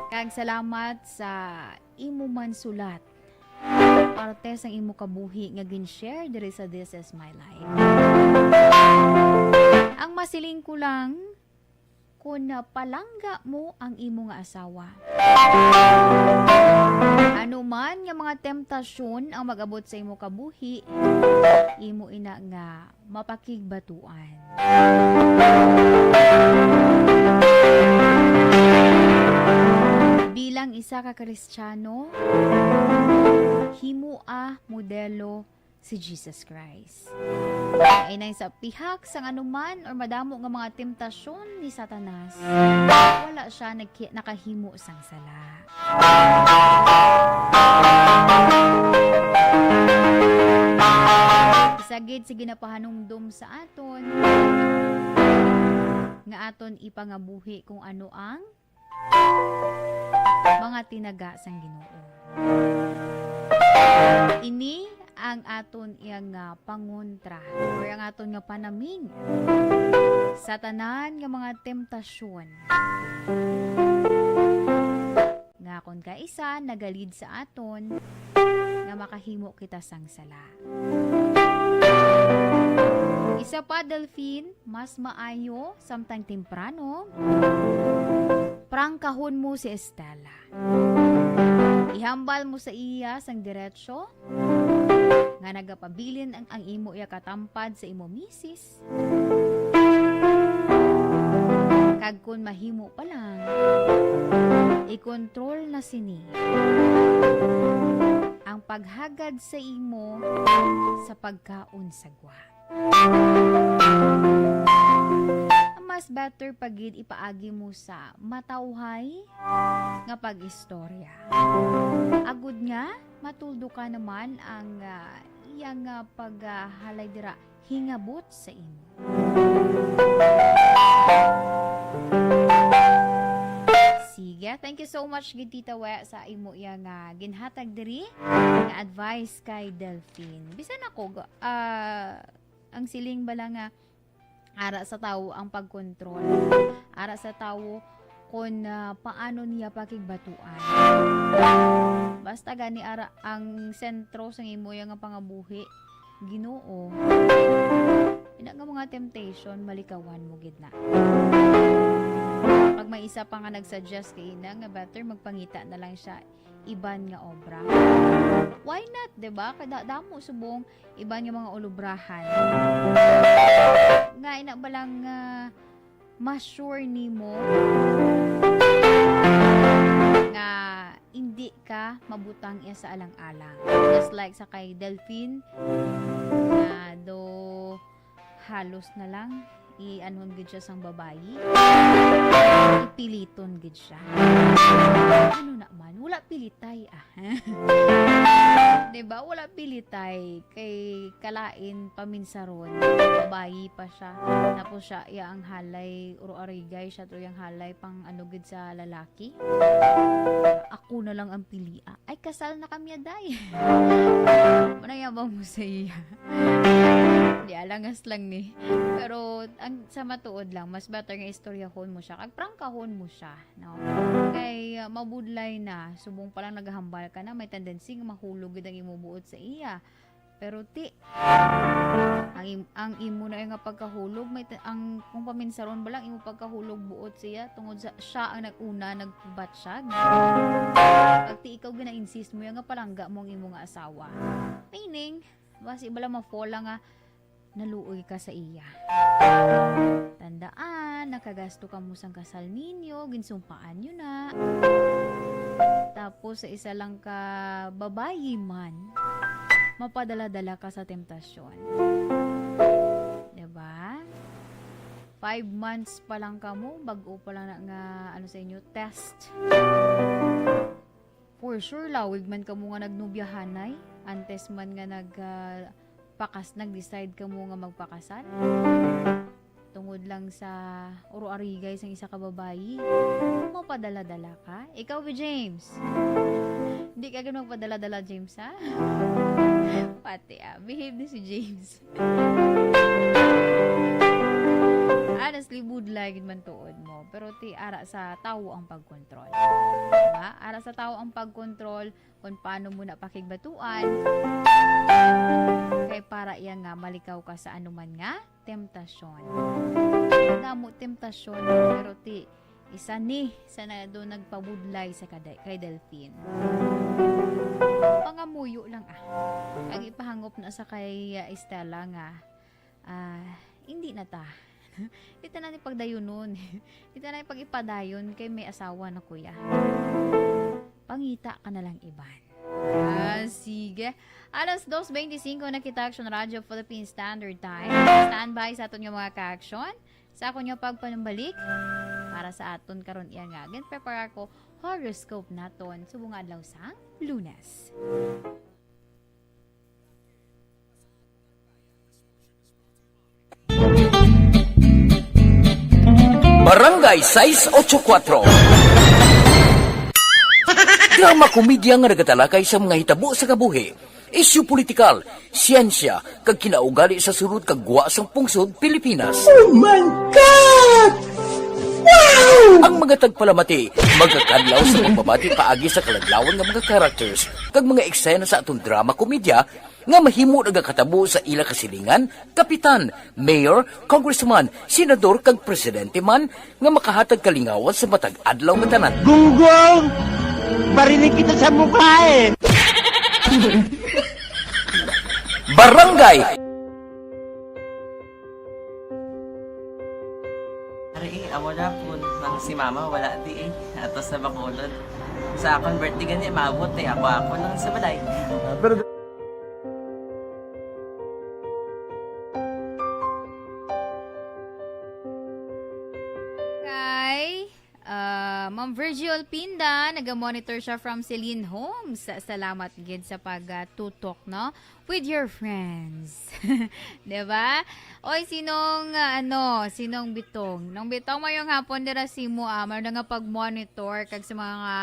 Kag salamat sa imo man sulat. Parte sang imo kabuhi nga gin-share diri sa This Is My Life. Ang masiling ko lang kung palangga mo ang imo nga asawa. Ano man nga mga temptasyon ang mag-abot sa imo kabuhi, imo ina nga mapakigbatuan. Bilang isa ka Kristiyano, himua modelo si Jesus Christ. Ay nang sa pihak sang anuman or madamo nga mga temptasyon ni Satanas, wala siya nakahimo sang sala. Isagid si ginapahanumdum sa aton nga aton ipangabuhi kung ano ang mga tinaga sang Ginoo. Ini ang aton iyang pangontra o ang aton nga panaming sa tanan nga mga temptasyon nga kon kaisa nagalid sa aton nga makahimo kita sang sala. Isa pa, Delphine, mas maayo samtang temprano prangkahon mo si Estela. Ihambal mo sa iya sang diretsyo nga nagapabilin ang imo iya katampad sa imo misis. Kag kun mahimo pa lang, ikontrol na sini ang paghagad sa imo sa pagkaon sagwa. Mas better pagid ipaagi mo sa matawhay nga pag-istorya. Agud nga matuldo ka naman ang iyang paghalay dira hingabot sa imo. Sige, thank you so much gid Tita We sa imo iyang ginhatag diri nga advice kay Delphine. Bisan ako ang siling bala nga ara sa tawo ang pagkontrol. Ara sa tawo kung paano niya pakigbatuan. Basta gani ara ang sentro sa imo nga pangabuhi, Ginoo. Ina nga mga temptation malikawan mo gid na. Pag may isa pa nga nagsuggest kay ina nga better magpangita na lang siya iban nga obra. Why not, 'di ba? Kada damo subong iban nga mga ulubrahan. Nga ina ba lang ma-sure nimo nga hindi ka mabutang iya sa alang-alang. Just like sa kay Delphine na do halos na lang i-anon gid siya sang babayi. Ipiliton gid siya. Ano na man, wala pilitay Diba? Wala pilitay kay kalain paminsaron. Babayi pa siya. Tapos siya iya ang halay uro arigay siya to yang halay pang ano gid sa lalaki. Ako na lang ang pilia. Ay kasal na kami aday. Manayabang mo sa iya. Di alangas lang ni. Pero ang sa matuod lang, mas better nga istoryahon mo siya. Kag prangkahon mo siya, no? Kay mabudlay na, subong pa lang naghahambal ka na, may tendency nga mahulog gid ang imubuot sa iya. Pero ang imo na nga pagkahulog, ang kung paminsaron ba lang imo pagkahulog buot siya tungod sa siya ang naguna nagbatsyag. Pag ti ikaw gina-insist mo nga palangga mo ang imo nga asawa. Meaning, basi bala ma-fall nga naluoy ka sa iya. Tandaan, nakagasto ka mo sang kasal ninyo, ginsumpaan nyo na. Tapos sa isa lang ka babayi man, mapadala-dala ka sa temptasyon. Diba? 5 months pa lang ka mo, bago pa lang na nga, ano sa inyo, test. For sure, lawig man ka mo nga nagnubyahanay, antes man nga nag-decide ka mo nga magpakasal. Tungod lang sa uro-arigay sang isa ka babayi, mapadala-dala ka. Ikaw ba, James? Hindi ka ganun magpadala-dala, James, ha? Pati, behave na si James. Honestly, budlay gid man tuod mo. Pero ti ara sa tao ang pagkontrol. Diba? Ara sa tao ang pagkontrol kung paano mo na pakigbatuan. Kay para iya nga malikaw ka sa anuman nga temptasyon. Damo temptasyon pero ti isa ni sa na do nagpabudlay sa kay Delphine. Pangamuyo lang Ang ipahangop na sa kay Estela nga hindi na ta. Ito na ni pagdayunon. Ito na ni pag-ipadayon kay may asawa na kuya. Pangita ka na lang iban. Sige. Alas 2:25 na kita Action Radio Philippine Standard Time. Standby sa aton yung mga ka-action. Sa akong yung pagpanumbalik para sa aton karon iya nga. Again, prepare ako horoscope naton subong adlaw sa Lunes. Barangay 684. Drama komedya nga nagatalakay sa mga hitabo sa kabuhi, isyu politikal, siyensya, kag kinaugali sa surut kag guwa sang pungsod Pilipinas. Oh my God! Wow! Ang mga tagpalamati magkakadlaw sa pagbabati paagi sa kaladlawan nga mga characters kag mga eksena sa atong drama komedya nga mahimo nagakatabo sa ila kasilingan, kapitan, mayor, congressman, senador kag presidente man nga makahatag kalingawan sa matag adlaw nga tanan. Gunggong! Barinig kita sa mukha Barangay Amo na po nang si mama wala di atos na bakulod. Sa akong birthday gani maabot ako lang sa balay. Pero Ma'am Virgil Pinda, naga-monitor siya from Celine Homes. Salamat gid sa pag-tutok, no? With your friends. Diba? Oy, sinong bitong? Nung bitong mayong hapon dira si mo, mayroon nga pag-monitor kag sa mga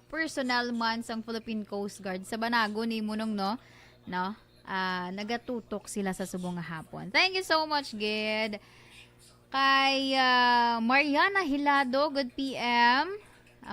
personal man sang Philippine Coast Guard. Sa Banago ni mo nung, no? Nagatutok sila sa subong nga hapon. Thank you so much, gid. Kay Mariana Hilado, good PM.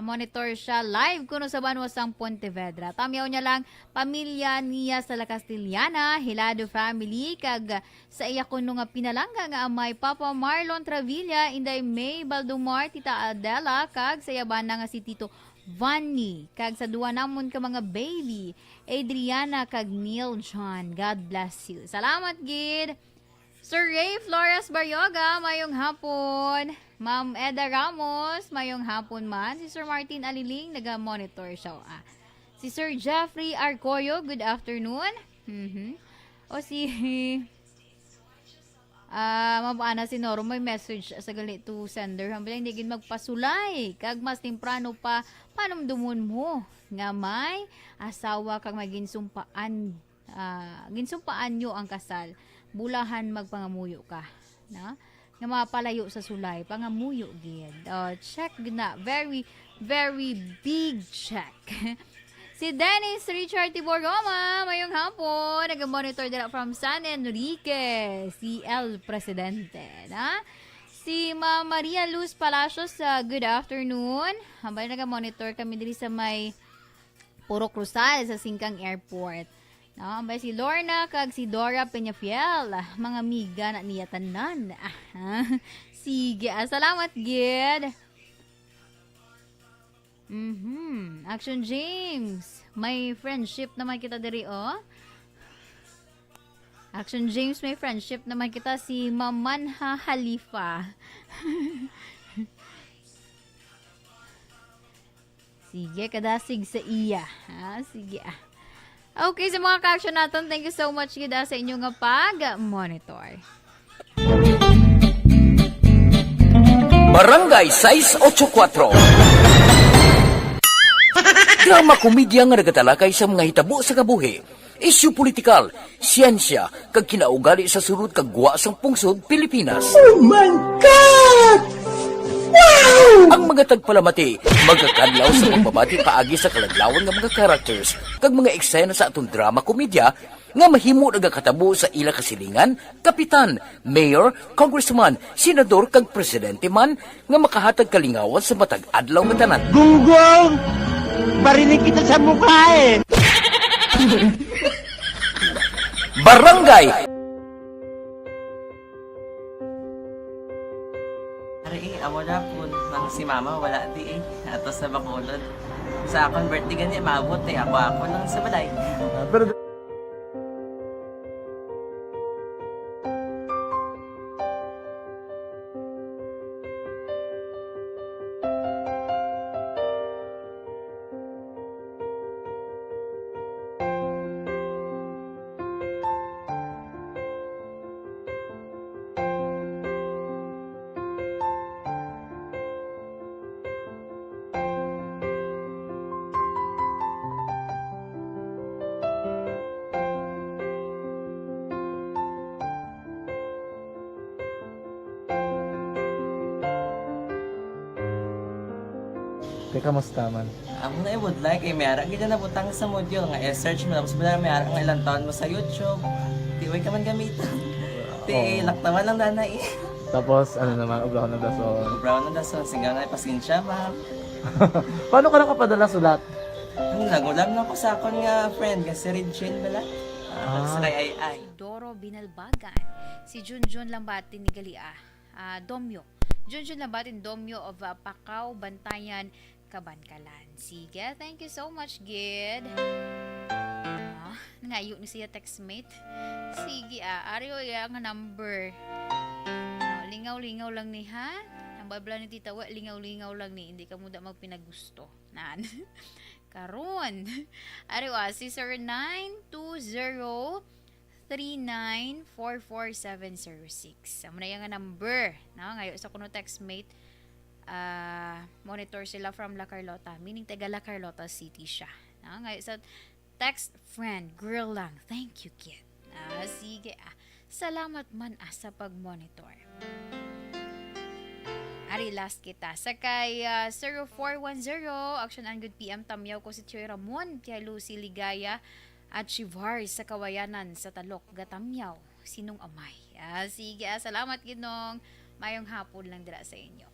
Monitor siya live kuno sa Banwasang Pontevedra. Tamiyaw niya lang pamilya niya sa La Castillana, Hilado family, kag sa iya kuno nga pinalangga nga amay Papa Marlon Travilla, Inday May Baldomar, Tita Adela, kag sa yaban nga si Tito Vanny, kag sa duwa namon ka mga baby, Adriana kag Neil John. God bless you. Salamat gid. Sir Ray Flores Baryoga, mayong hapon. Ma'am Eda Ramos, mayong hapon man. Si Sir Martin Aliling, naga-monitor siya. Si Sir Jeffrey Arcoyo, good afternoon. O si Ma'am Ana Sinoro, may message sa gali to sender. Hambal hindi gid magpasulay. Kag mas temprano pa, panumdumon mo. Nga may asawa kag maginsumpaan. Ginsumpaan nyo ang kasal. Bulahan magpangamuyo ka. Na? Nga mapalayo sa sulay. Pangamuyo gid. Check na. Very, very big check. Si Dennis Richard Tibor Roma, mayong hapon, nag-monitor dila from San Enrique, si El Presidente, na? Si Ma'am Maria Luz Palacios, good afternoon. Hambay nag-monitor kami dili sa may Puro Cruzal sa Singkang Airport. No, hambay si Lorna kag si Dora Peñafiel, mga miga na niya tanan. Sige, salamat gid. Action James. May friendship naman kita diri, oh. Action James, may friendship naman kita si Mamanha Halifa. Sige, kadasig sa iya. Sige. Okay, sa mga ka-action natin, thank you so much gida sa inyong pag-monitor. Barangay 684. Drama komedya nga nagatalakay sa mga hitabo sa kabuhi, isyu politikal, siyensya, kag kinaugali sa surut kag guwa sang pungsod Pilipinas. Oh my God! Wow! Ang mga tagpalamati magkakadlaw sa pagbabati paagi sa kalaglawan nga mga characters kag mga eksena sa atong drama komedya nga mahimo nagakatabo sa ila kasilingan, kapitan, mayor, congressman, senador kag presidente man nga makahatag kalingawan sa matag adlaw nga tanan. Gunggong! Barinig kita sa mukha eh! Barangay Ari amo na po nang si mama wala di ato sa Bacolod. Sa akong birthday gani maabot ako lang sa balay. Pero kamusta man? Amo na would like mayara gid na butang sa module nga search mo tapos bala mayara nga ilang taon mo sa YouTube. Di way ka man gamitan. Di laktawan lang danay. Tapos, ano naman, ublaw na daso. Brown na daso singa nga pasensya ma'am. Paano ka nakapadala sulat? Nagulam na ko sa akon nga friend nga si Regine bala. Sa kay ay. Doro Binalbagan, si Junjun Lambatin ni Galia, Domyo. Junjun Lambatin Domyo of Pacau, Bantayan, Kabankalan. Sige, thank you so much, Gid. Nangayo ni siya textmate. Sige, ariyo yung number. Lingaw-lingaw lang ni, ha? Ang babla ni Tita Wa, lingaw-lingaw lang ni. Hindi ka muda magpinagusto. Nan. Karon. Ariyo, si Sir 920-3944-706. Amo na yung number. Ngayon sa kuno textmate, monitor sila from La Carlota, meaning taga La Carlota City siya. Ngayon sa text friend, girl lang. Thank you, kid. Sige, salamat man sa pag-monitor. Ari last kita. Sakay 0410, Action and Good PM, Tamyaw ko si Choy Ramon, Tia Lucy Ligaya, at Shivar sa Kawayanan sa Talok, Gatamyaw, Sinong Amay. Sige, salamat ginong. Mayong hapon lang dira sa inyo.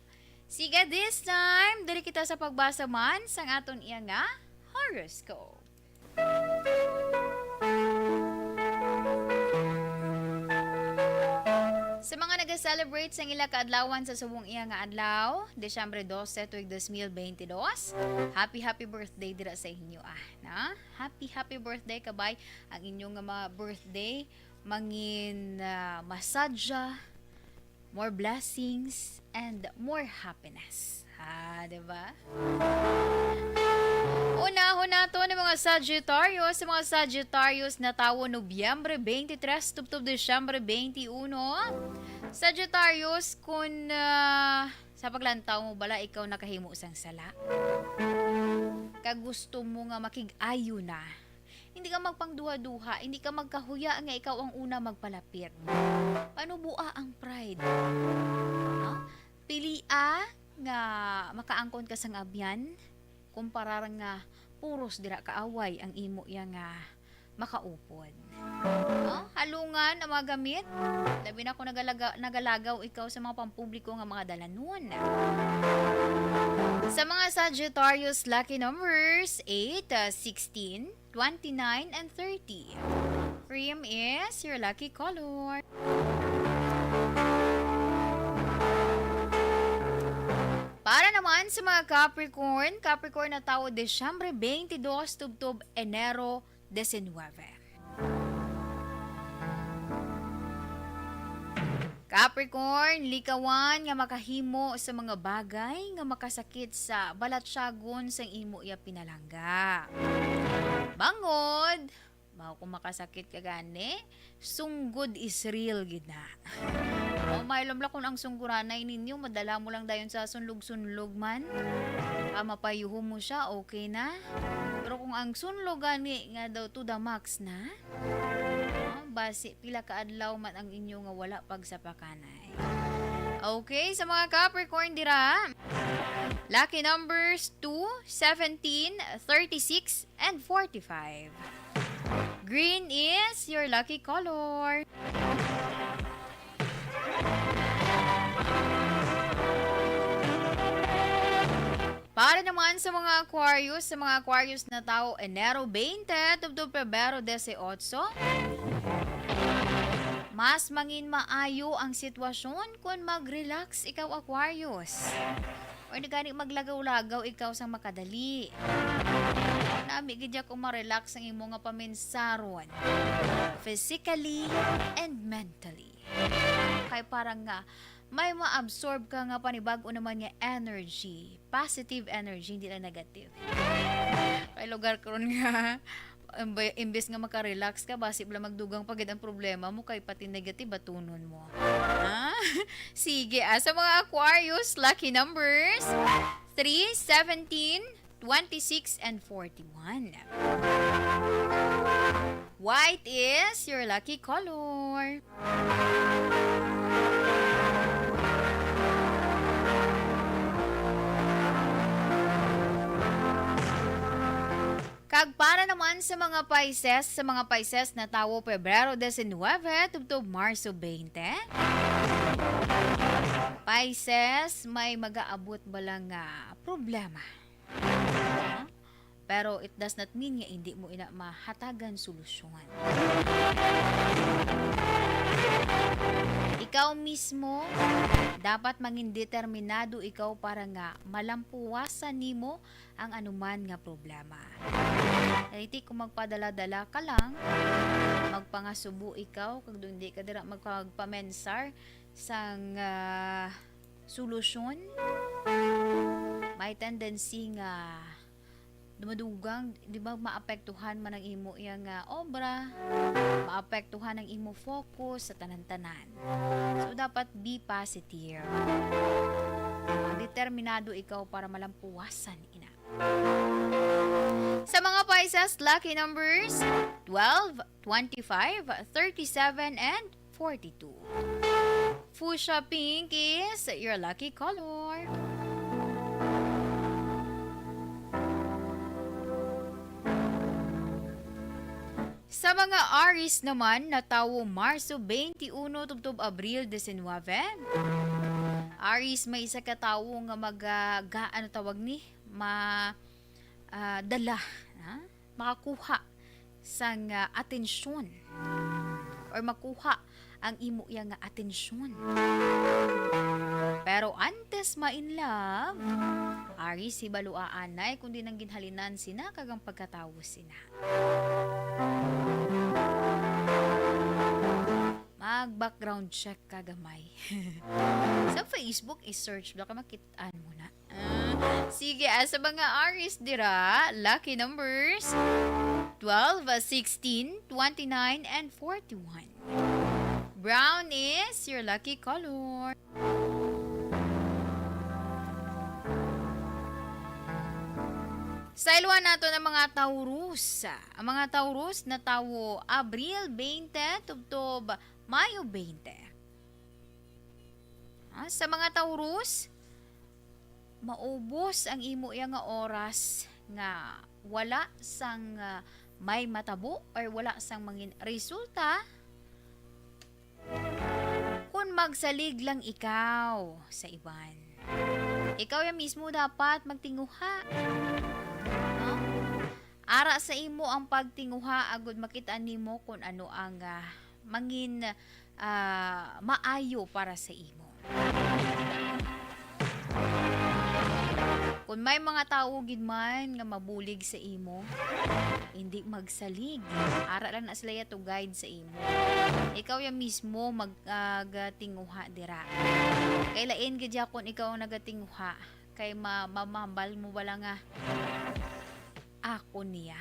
Sige, this time, dali kita sa pagbasa man sang aton iya nga horoscope. Sa mga celebrate sa ila kaadlawan sa subong iya nga adlaw, Desyembre 12 tuig 2022. Happy birthday dira sa inyo na. Happy birthday kabay ang inyong nga mga birthday mangin masadya, more blessings and more happiness. Diba? Una to ng mga Sagittarius, sa mga Sagittarius na tawo Nobyembre 23 tubtob Desyembre 21. Sagittarius, kung sa paglantaw mo bala ikaw nakahimo sang sala, kagusto mo nga makig-ayo na, hindi ka magpangduha-duha, hindi ka magkahuya nga ikaw ang una magpalapit. Ano bua ang pride? Pilia nga makaangkon ka sang abyan, kumpara nga puros dira kaaway ang imo ya nga makaupod. Halungan ang mga gamit. Labi na ko nagalagaw ikaw sa mga pampubliko nga mga dalanon. Sa mga Sagittarius, lucky numbers 8, 16, 29, and 30. Cream is your lucky color. Para naman sa mga Capricorn na tawo Desyembre 22 tubtob Enero 19. Capricorn, likawan nga makahimo sa mga bagay nga makasakit sa balatsyagon sang imo iya pinalangga. Bangod, mao kung makasakit ka gani, sunggod is real gid na. Mailom lang kung ang sungguranay ninyo, madala mo lang dayon sa sunlog-sunlog man. Mapayuho mo siya, okay na. Pero kung ang sunlog gani nga daw to the max na, basi pila ka adlaw man ang inyo nga wala pagsapakanay. Okay, sa mga Capricorn dira, lucky numbers 2, 17, 36, and 45. Green is your lucky color. Para naman sa mga Aquarius na tao Enero 20 tubtob Pebrero 18, mas mangin maayo ang sitwasyon kung mag-relax ikaw Aquarius. O di gani maglagaw-lagaw ikaw sang makadali. Nami gidya kung ma-relax ang imo nga paminsaron, physically and mentally. Kay parang nga may ma-absorb ka nga panibago naman niya energy, positive energy, hindi lang negative. Kay lugar karon nga imbes nga maka-relax ka, basib lang magdugang pagid ang problema mo, kay pati negative batunon mo. Sige, sa mga Aquarius, lucky numbers 3, 17, 26, and 41. White is your lucky color. Kag para naman sa mga Pisces na tawo Pebrero 19 tubtob Marso 20. Pisces, may mag-aabot bala nga problema. Pero it does not mean nga hindi mo ina mahatagan solusyon. Ikaw mismo dapat mangin determinado ikaw para nga malampuwasan nimo ang anuman nga problema. Dahiti kung magpadala-dala ka lang, magpangasubo ikaw kag hindi ka dira magpamensar sang solusyon, may tendency nga dumadugang, di ba, maapektuhan man ang imo yang obra, maapektuhan ang imo focus sa tanan-tanan. So dapat be positive. Determinado ikaw para malampuwasan ina. Sa mga Pisces, lucky numbers 12, 25, 37, and 42. Fuchsia pink is your lucky color. Sa mga Aries naman na tawo Marso 21 tubtob Abril 19. Aries, may isa ka tawo nga ano tawag ni dala, makakuha sang atensyon or makuha ang imo iya nga atensyon. Pero antes ma-in love, ari si baluaanay kundi nang ginhalinan sina kagang pagkatawos sina. Mag-background check ka gamay. Sa Facebook, i-search baka makitaan mo na. Sige, sa mga aris dira, lucky numbers 12, 16, 29, and 41. Brown is your lucky color. Sa iluan nato ng mga Taurus. Ang mga Taurus na tawo Abril 20 tubtob Mayo 20. Sa mga Taurus, maubos ang imo iya nga oras nga wala sang may matabo or wala sang mangin resulta kung magsalig lang ikaw sa iban. Ikaw ya mismo dapat magtinguha. Ara sa imo ang pagtinguha agud makita nimo kung ano ang mangin maayo para sa imo. Kung may mga tao gid man nga mabulig sa imo, hindi magsalig. Ara lang na sila to guide sa imo. Ikaw ya mismo magtinguha dira. Kay lain gid kun ikaw ang nagatinguha kay mamambal mo wala nga ako niya.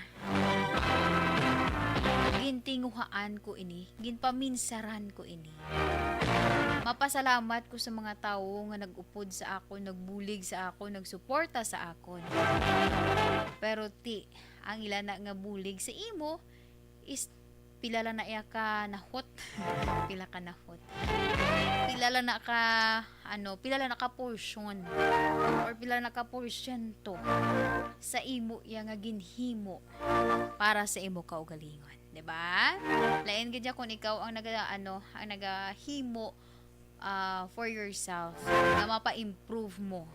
Gintinguhaan ko ini, ginpaminsaran ko ini. Mapasalamat ko sa mga tao nga nag-upod sa ako, nagbulig sa ako, nagsuporta sa ako. Pero ang ilan na nga bulig sa imo is pila na iya ka nahot. Pila ka nahot. Pila na ka portion or pila na ka porsyento sa imo iya nga ginhimo para sa imo kaugalingon, di ba? Lain gid kun ikaw ang nagahimo for yourself na mapa-improve mo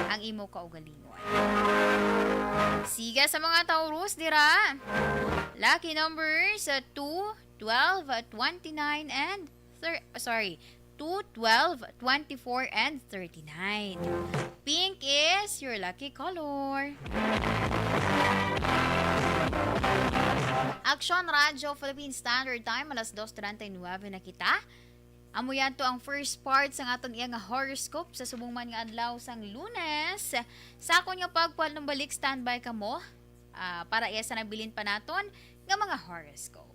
ang imo kaugalingon. Siga sa mga Taurus dira. Lucky numbers 2, 12, 29 and 2, 12, 24 and 39. Pink is your lucky color. Action Radio Philippine Standard Time alas 2:39 na kita. Amo yan to ang first part sa aton iyang horoscope sa subong man nga adlaw sang Lunes. Sa akon nga pagpuan ng balik standby ka mo para iya sa nabilin pa naton nga mga horoscope.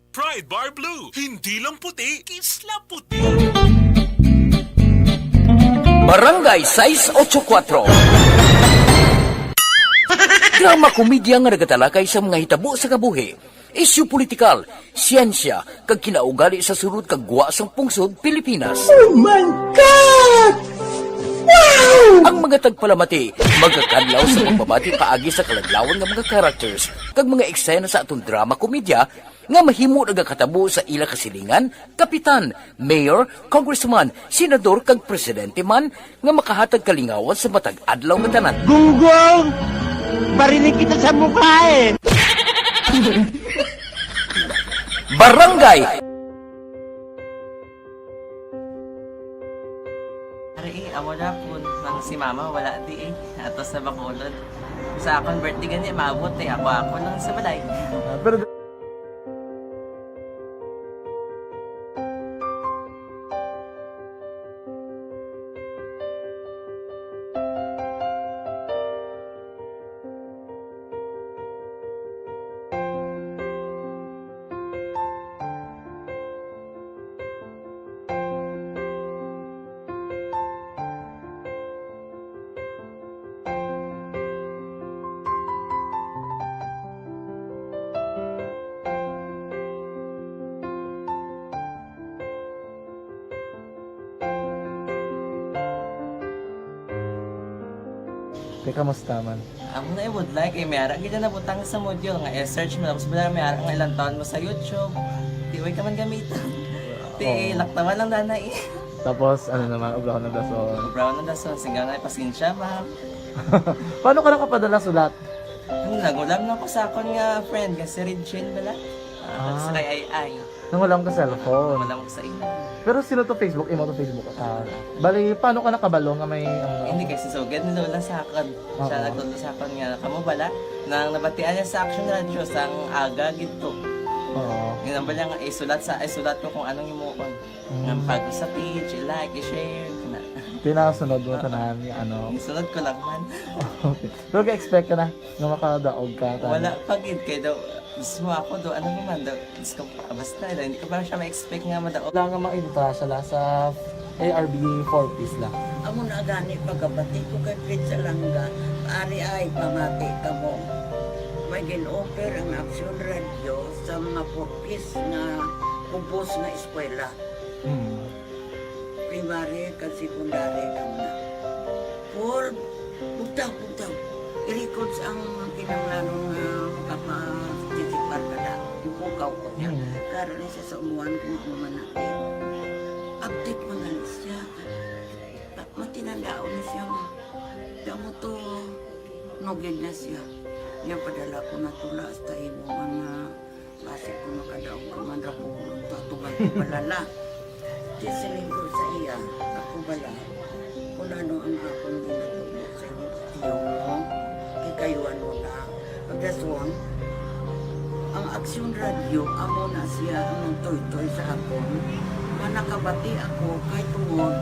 Pride Bar Blue, hindi lang puti, kisla puti. Barangay 684. Drama komedya nga nagatalakay sa mga hitabo sa kabuhi. Isyu politikal, siyensya, kag kinaugali sa sulod kag guwa sang pungsod Pilipinas. Oh my God! Wow! Ang mga tagpalamati, magkakadlaw sa pagbabati paagi sa kalaglawan ng mga characters kag mga eksena sa atong drama komedya nga mahimo nagakatabo sa ila kasilingan, kapitan, mayor, congressman, senador kag presidente man nga makahatag kalingawan sa matag adlaw nga tanan. Gunggong! Barinig kita sa mukha eh! Barangay Ari, amo na po nang si mama wala di ato sa Bacolod. Sa akong birthday gani maabot ako lang sa balay. Pero kamusta man? Amo na would like mayara gid na butang sa module nga search mo na sa balay mayara ang ilang taon mo sa YouTube. Di way ka man gamitan. Di laktawan lang danay. Tapos, naman, ublaw ng dason. Brown na dason singaw na pasensya ma'am. Paano ka nakapadala sulat? Nagulam na ko sa akon nga friend nga si Regine bala. Sa kay ay. Nang wala mo ka cellphone. Wala mo sa ina. Pero sino to Facebook? Imo to Facebook. Bali, paano ka nakabalo nga may... Hindi kasi so, ganun lang sa akin. Siya nagtulo sa akin nga, kamo bala, nang nabatian niya sa Action Radio, sang aga, gito. Oo. Ganun ba niya nga, isulat ko kung anong imukon. Nang pag sa page, i-like, i-share, na. Pinasunod mo tanan ni ano. Isunod ko lang man. Okay. Pero ka-expect ka na nga makadaog ka. Wala, pagid kayo daw, gusto mo ako daw, ano naman daw, gusto ko, basta, hindi ko ba siya ma-expect nga madaog. Wala nga ma-intra siya sa ARB 4-piece lang. Amo na gani pagkabati ko kay Fritz Alanga, ari ay pamati ka mo. May gin-offer ang Action Radio sa mga purpose na kubos na eskwela. Primary kag secondary ka na. For bugtaw. I-record ang kinanglanon nga makapatitikbar ka na. Ipukaw ko niya. Karoon siya sa umuan kung naman natin. Update mo na siya. Matinandao na siya. Damo to, nugid na siya. Yan padala ko na tula hasta imo mga base ko makadaog ka man ra po tatugan ko balala. Tisiling ko sa iya, ako bala. Kung ano ang akong ginatulo sa iyo mo, kikayuan mo na. Pagdason, ang Action Radio, amo na siya ang toy-toy sa akon. Manakabati ako kay tungod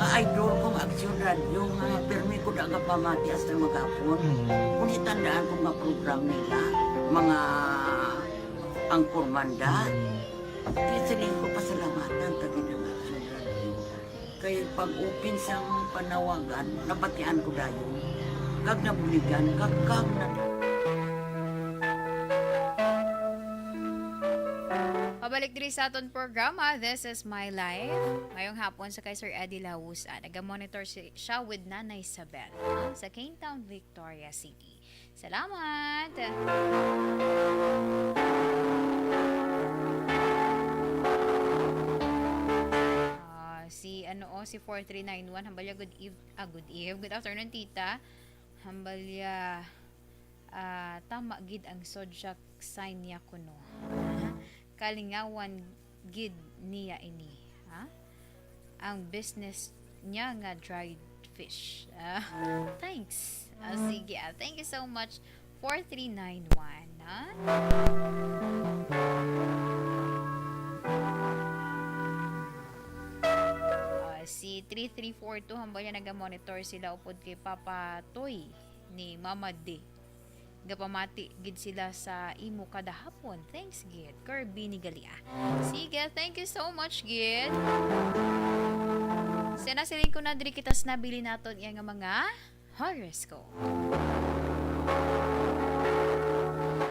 nga idol kong Action Radio nga permi ko na nga pamati hasta magapon. Kung itandaan ko nga program nila, mga angkor manda, tisiling ko pasalamatan tagin ng Action Radio. Kay pag-upin siyang panawagan, nabatian ko dayon. Kag nabuligan, kag na Pabalik diri sa aton programa, This is My Life. Ngayong hapon sa kay Sir Eddie Lausa, naga-monitor siya with Nanay Isabel sa Cane Town, Victoria City. Salamat! Si 4391 hambalya good afternoon tita. Hambalya tama gid ang zodiac sign niya kuno. Kalingawan gid niya ini, ha? Ang business niya nga dried fish. Thanks. Sige, thank you so much 4391, ha? Si 3342 hambal niya naga-monitor sila upod kay Papa Toy ni Mama D. Gapamati gid sila sa imo kada hapon. Thanks gid. Kirby ni Galia. Sige, thank you so much gid. Sinasiling ko na diri kitas nabili naton iya nga mga horoscope.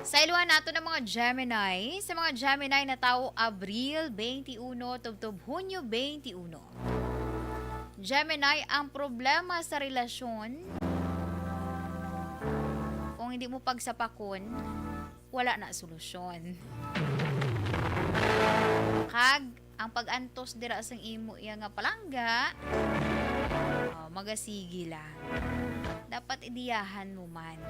Sa iluhan nato ng mga Gemini, sa mga Gemini na tao Abril 21 tubtob Hunyo 21. Gemini, ang problema sa relasyon, kung hindi mo pagsapakon, wala na solusyon. Kag, ang pag-antos dira sang imo iya nga palangga, magasigi lang. Dapat idiyahan mo man.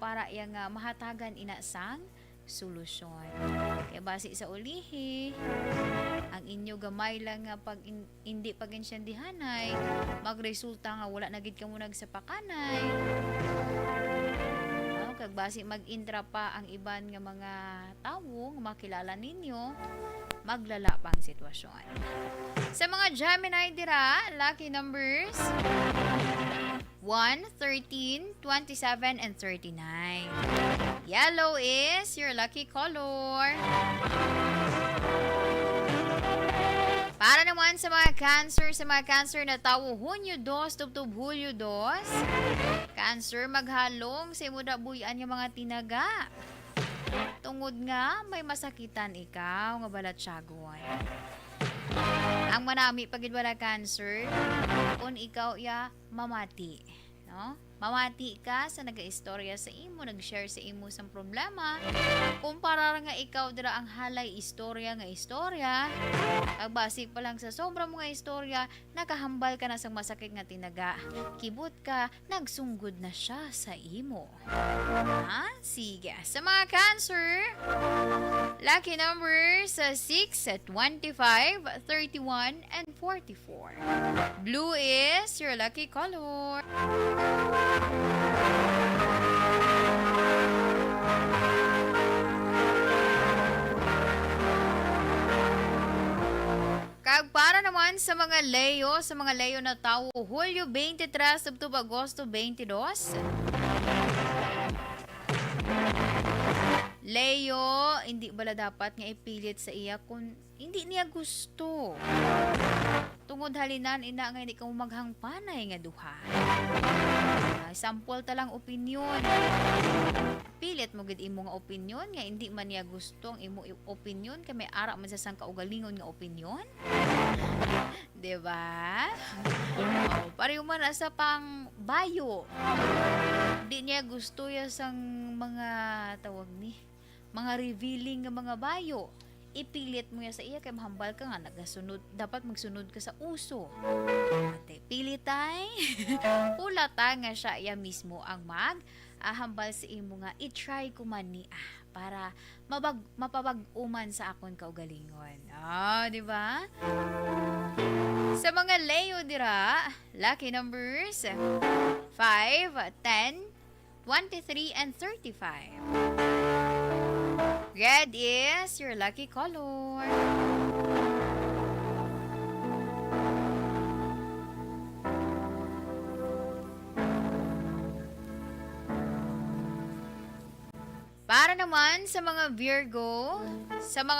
Para iya nga mahatagan inasang solusyon. Kaya base sa ulihi, ang inyo gamay lang nga pag hindi pag-insyandihanay, magresulta nga wala na gid kamo nagsapakanay. Kag base mag-intra pa ang iban nga mga tawo nga makilala ninyo, maglala pang sitwasyon. Sa mga Gemini dira, lucky numbers 1, 13, 27, and 39. Yellow is your lucky color. Para naman sa mga Cancer na tawo Hunyo 2 tubtob Hulyo 2. Cancer, maghalong sa imo dabuyan yung mga tinaga. Tungod nga may masakitan ikaw nga balatsagon. Ang manami pagid wala Cancer, kung ikaw ya mamati, no? mamati ka sa nagaistorya sa imo, nag-share sa imo sang problema. Kung para nga ikaw dira ang halay istorya, kag basi pa lang sa sobra mo nga istorya, nakahambal ka na sa masakit nga tinaga. Kibot ka, nagsunggod na siya sa imo. Ha? Sige. Sa mga Cancer, lucky numbers sa 6, 25, 31, and 44. Blue is your lucky color. Kag para naman sa mga Leo na tao, Hulyo 23 Octubre Agosto 22. Leo, hindi bala dapat nga ipilit sa iya kung hindi niya gusto. Tungod halinan, ina nga hindi ka maghangpanay nga duha. Sample talang opinyon. Pilit mo gid imo nga opinyon nga hindi man niya gusto ang imo opinyon kay may ara man sa sang kaugalingon nga opinyon. Diba? Pareho man sa pang bayo. Di niya gusto ya sang mga tawag ni mga revealing nga mga bayo. Ipilit mo ya sa iya kay mahambal ka nga nagasunod, dapat magsunod ka sa uso. Ate, pilitay. Pulata nga siya iya mismo ang hambal sa imo nga i-try ko man ni para mapabag-uman sa akon kaugalingon. Di ba? Sa mga Leo dira, lucky numbers 5, 10, 23, and 35. Red is your lucky color. Para naman sa mga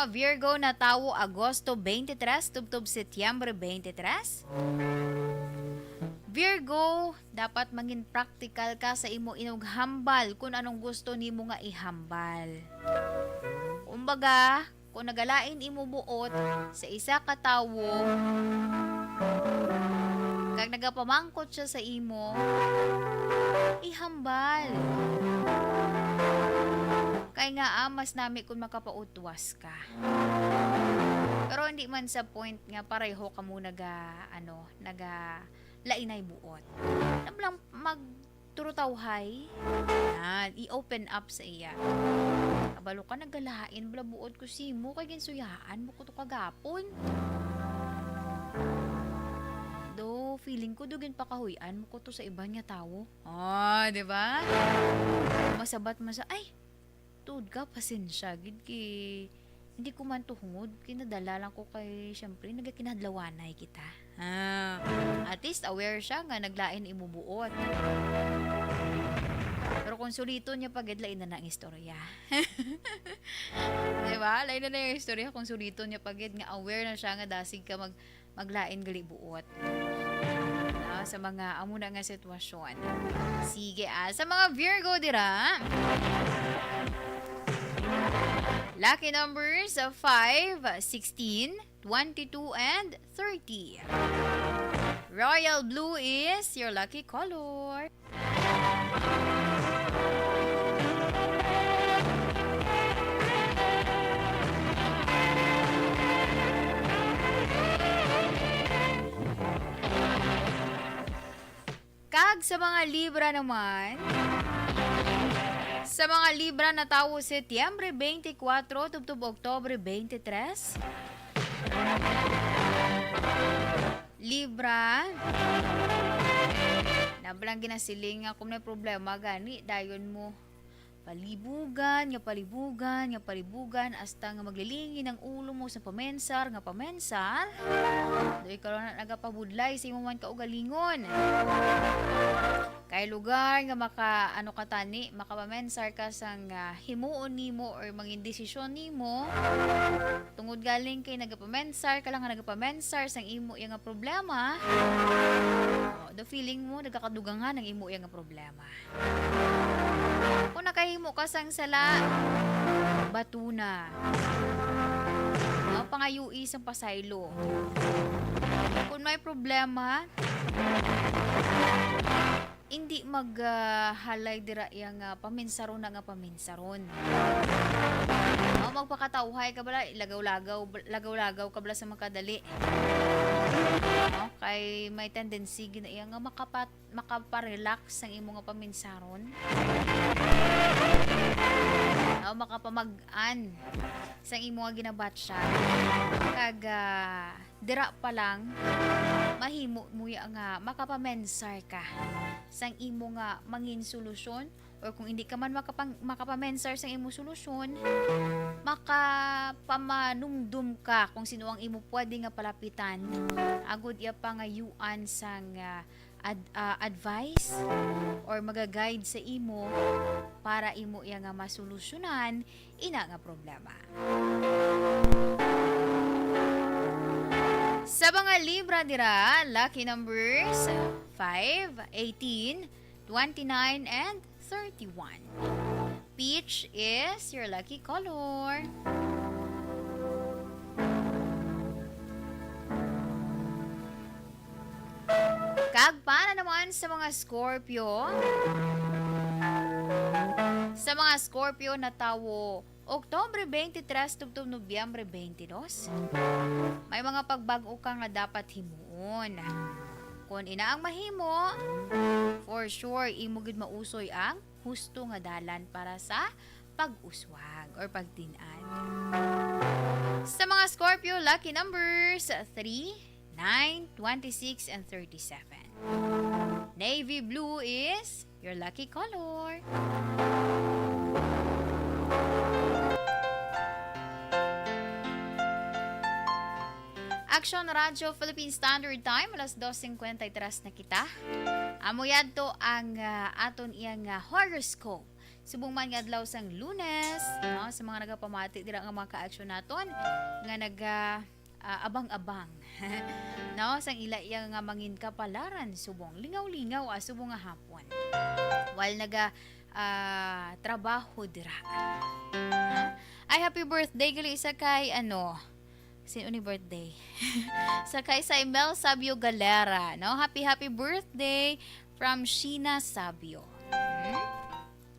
Virgo na tawo Agosto 23 tubtob Setyembre 23. Virgo, dapat mangin practical ka sa imo inughambal kung anong gusto nimo nga ihambal. Kumbaga, kung nagalain imo buot sa isa ka tawo, kag nagapamangkot siya sa imo, ihambal. Kay nga mas nami kung makapautwas ka. Pero hindi man sa point nga pareho ka mo naga lainay buot. Nablang magturutawhay, i-open up sa iya. Kabalo ka nagalain, bala buot ko si mo, kay ginsuyaan mo ko to kagapon. Do, feeling ko dugin pa kahuyan mo ko to sa iba niya tao. Di ba? Masabat masa, ay, tuod ka, pasensya, gid ki hindi ko man tuhungod, kinadala lang ko kay, syempre, nagakinadlawanay kita. At least, aware siya nga, naglain imubuot. Pero kung sulito niya pagid, lain na ang istorya. Diba? Lain na yung istorya kung sulito niya pagid, nga aware na siya nga dasig ka maglain gali buot. Sa mga amuna nga sitwasyon. Sige, sa mga Virgo dira, lucky numbers 5, 16, 22, and 30. Royal blue is your lucky color. Kag sa mga Libra naman, sa mga Libra na tawo Setyembre 24 tubtob Oktobre 23. Libra, nabalang ginasiling nga kung may problema gani, dayon mo palibugan, hasta nga maglilingi ng ulo mo sa pamensar. Doy karon na nagapabudlay sa imo man kaugalingon. Kay lugar nga makapamensar ka sang himuon nimo or mangin desisyon nimo. Tungod galing kay nagapamensar ka lang nga nagapamensar sang imo yang problema. The feeling mo nagakadugangan ng imo yang problema. Kung nakahimo ka sang sala, batuna. Pangayui sang pasaylo. Kung may problema, hindi halay dira yang paminsaron na nga paminsaron. Magpakatauhay ka bala, lagaw-lagaw ka bala sa makadali. Kay may tendency gina iya nga makaparelax ang imo nga paminsaron. Makapamag-an sa imo nga ginabatsa. Kag dira pa lang mahimo mo nga makapamensar ka sang imo nga mangin solusyon, or kung hindi ka man makapamensar sang imo solusyon, makapamanumdum ka kung sino ang imo pwede nga palapitan agud iya pa nga yuan sang advice or magaguide sa imo para imo iya nga masolusyonan ina nga problema. Sa mga Libra dira, lucky numbers 5, 18, 29, and 31. Peach is your lucky color. Kag para naman sa mga Scorpio. Sa mga Scorpio na tawo Oktubre 23 tubtob Nobyembre 22. May mga pagbago ka nga dapat himuon. Kung ina ang mahimo, for sure imo gid mausoy ang husto nga dalan para sa pag-uswag or pagtin-an. Sa mga Scorpio, lucky numbers 3, 9, 26, and 37. Navy blue is your lucky color. Action Radio Philippine Standard Time, alas 2:53 na kita. Amo yadto ang aton iyang horoscope. Subong man nga adlaw sang Lunes, no, sa mga nagapamati dira nga mga ka-action naton nga abang-abang. No, sang ila iya nga mangin kapalaran subong lingaw-lingaw subong nga hapon. While trabaho dira. Ay happy birthday gali isa kay sino ni birthday? Sa kay Saimel Sabio Galera, no? Happy birthday from Sheena Sabio.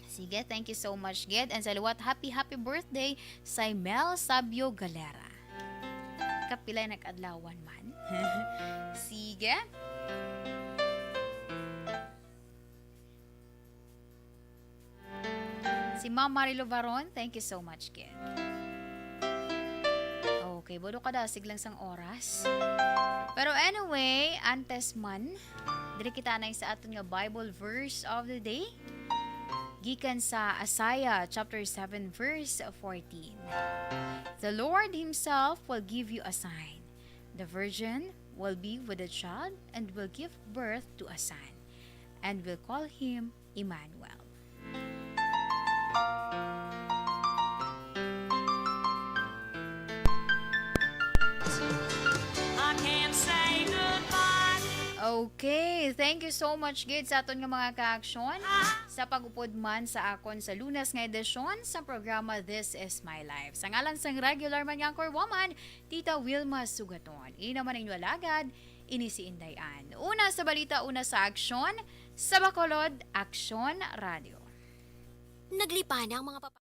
Sige, thank you so much, Ged. And sa luwat, happy birthday, Saimel Sabio Galera. Kapilay nag-adlawan man. Sige. Si Ma'am Marilo Varon, thank you so much, Ged. Okay, bodo kada siglang sang oras. Pero anyway, antes man, diri kita na sa aton nga Bible verse of the day. Gikan sa Isaiah chapter 7 verse 14. The Lord himself will give you a sign. The virgin will be with a child and will give birth to a son, and will call him Emmanuel. Okay, thank you so much, Gid, sa aton nga mga ka-aksyon sa pag-upod man sa akon sa Lunes nga edisyon sa programa This Is My Life. Sa ngalan sang regular man nga woman, Tita Wilma Sugaton. Ina man inyo alagad, ini si Indayan. Una sa balita, una sa aksyon, sa Bacolod, Aksyon Radio. Naglipa na ang mga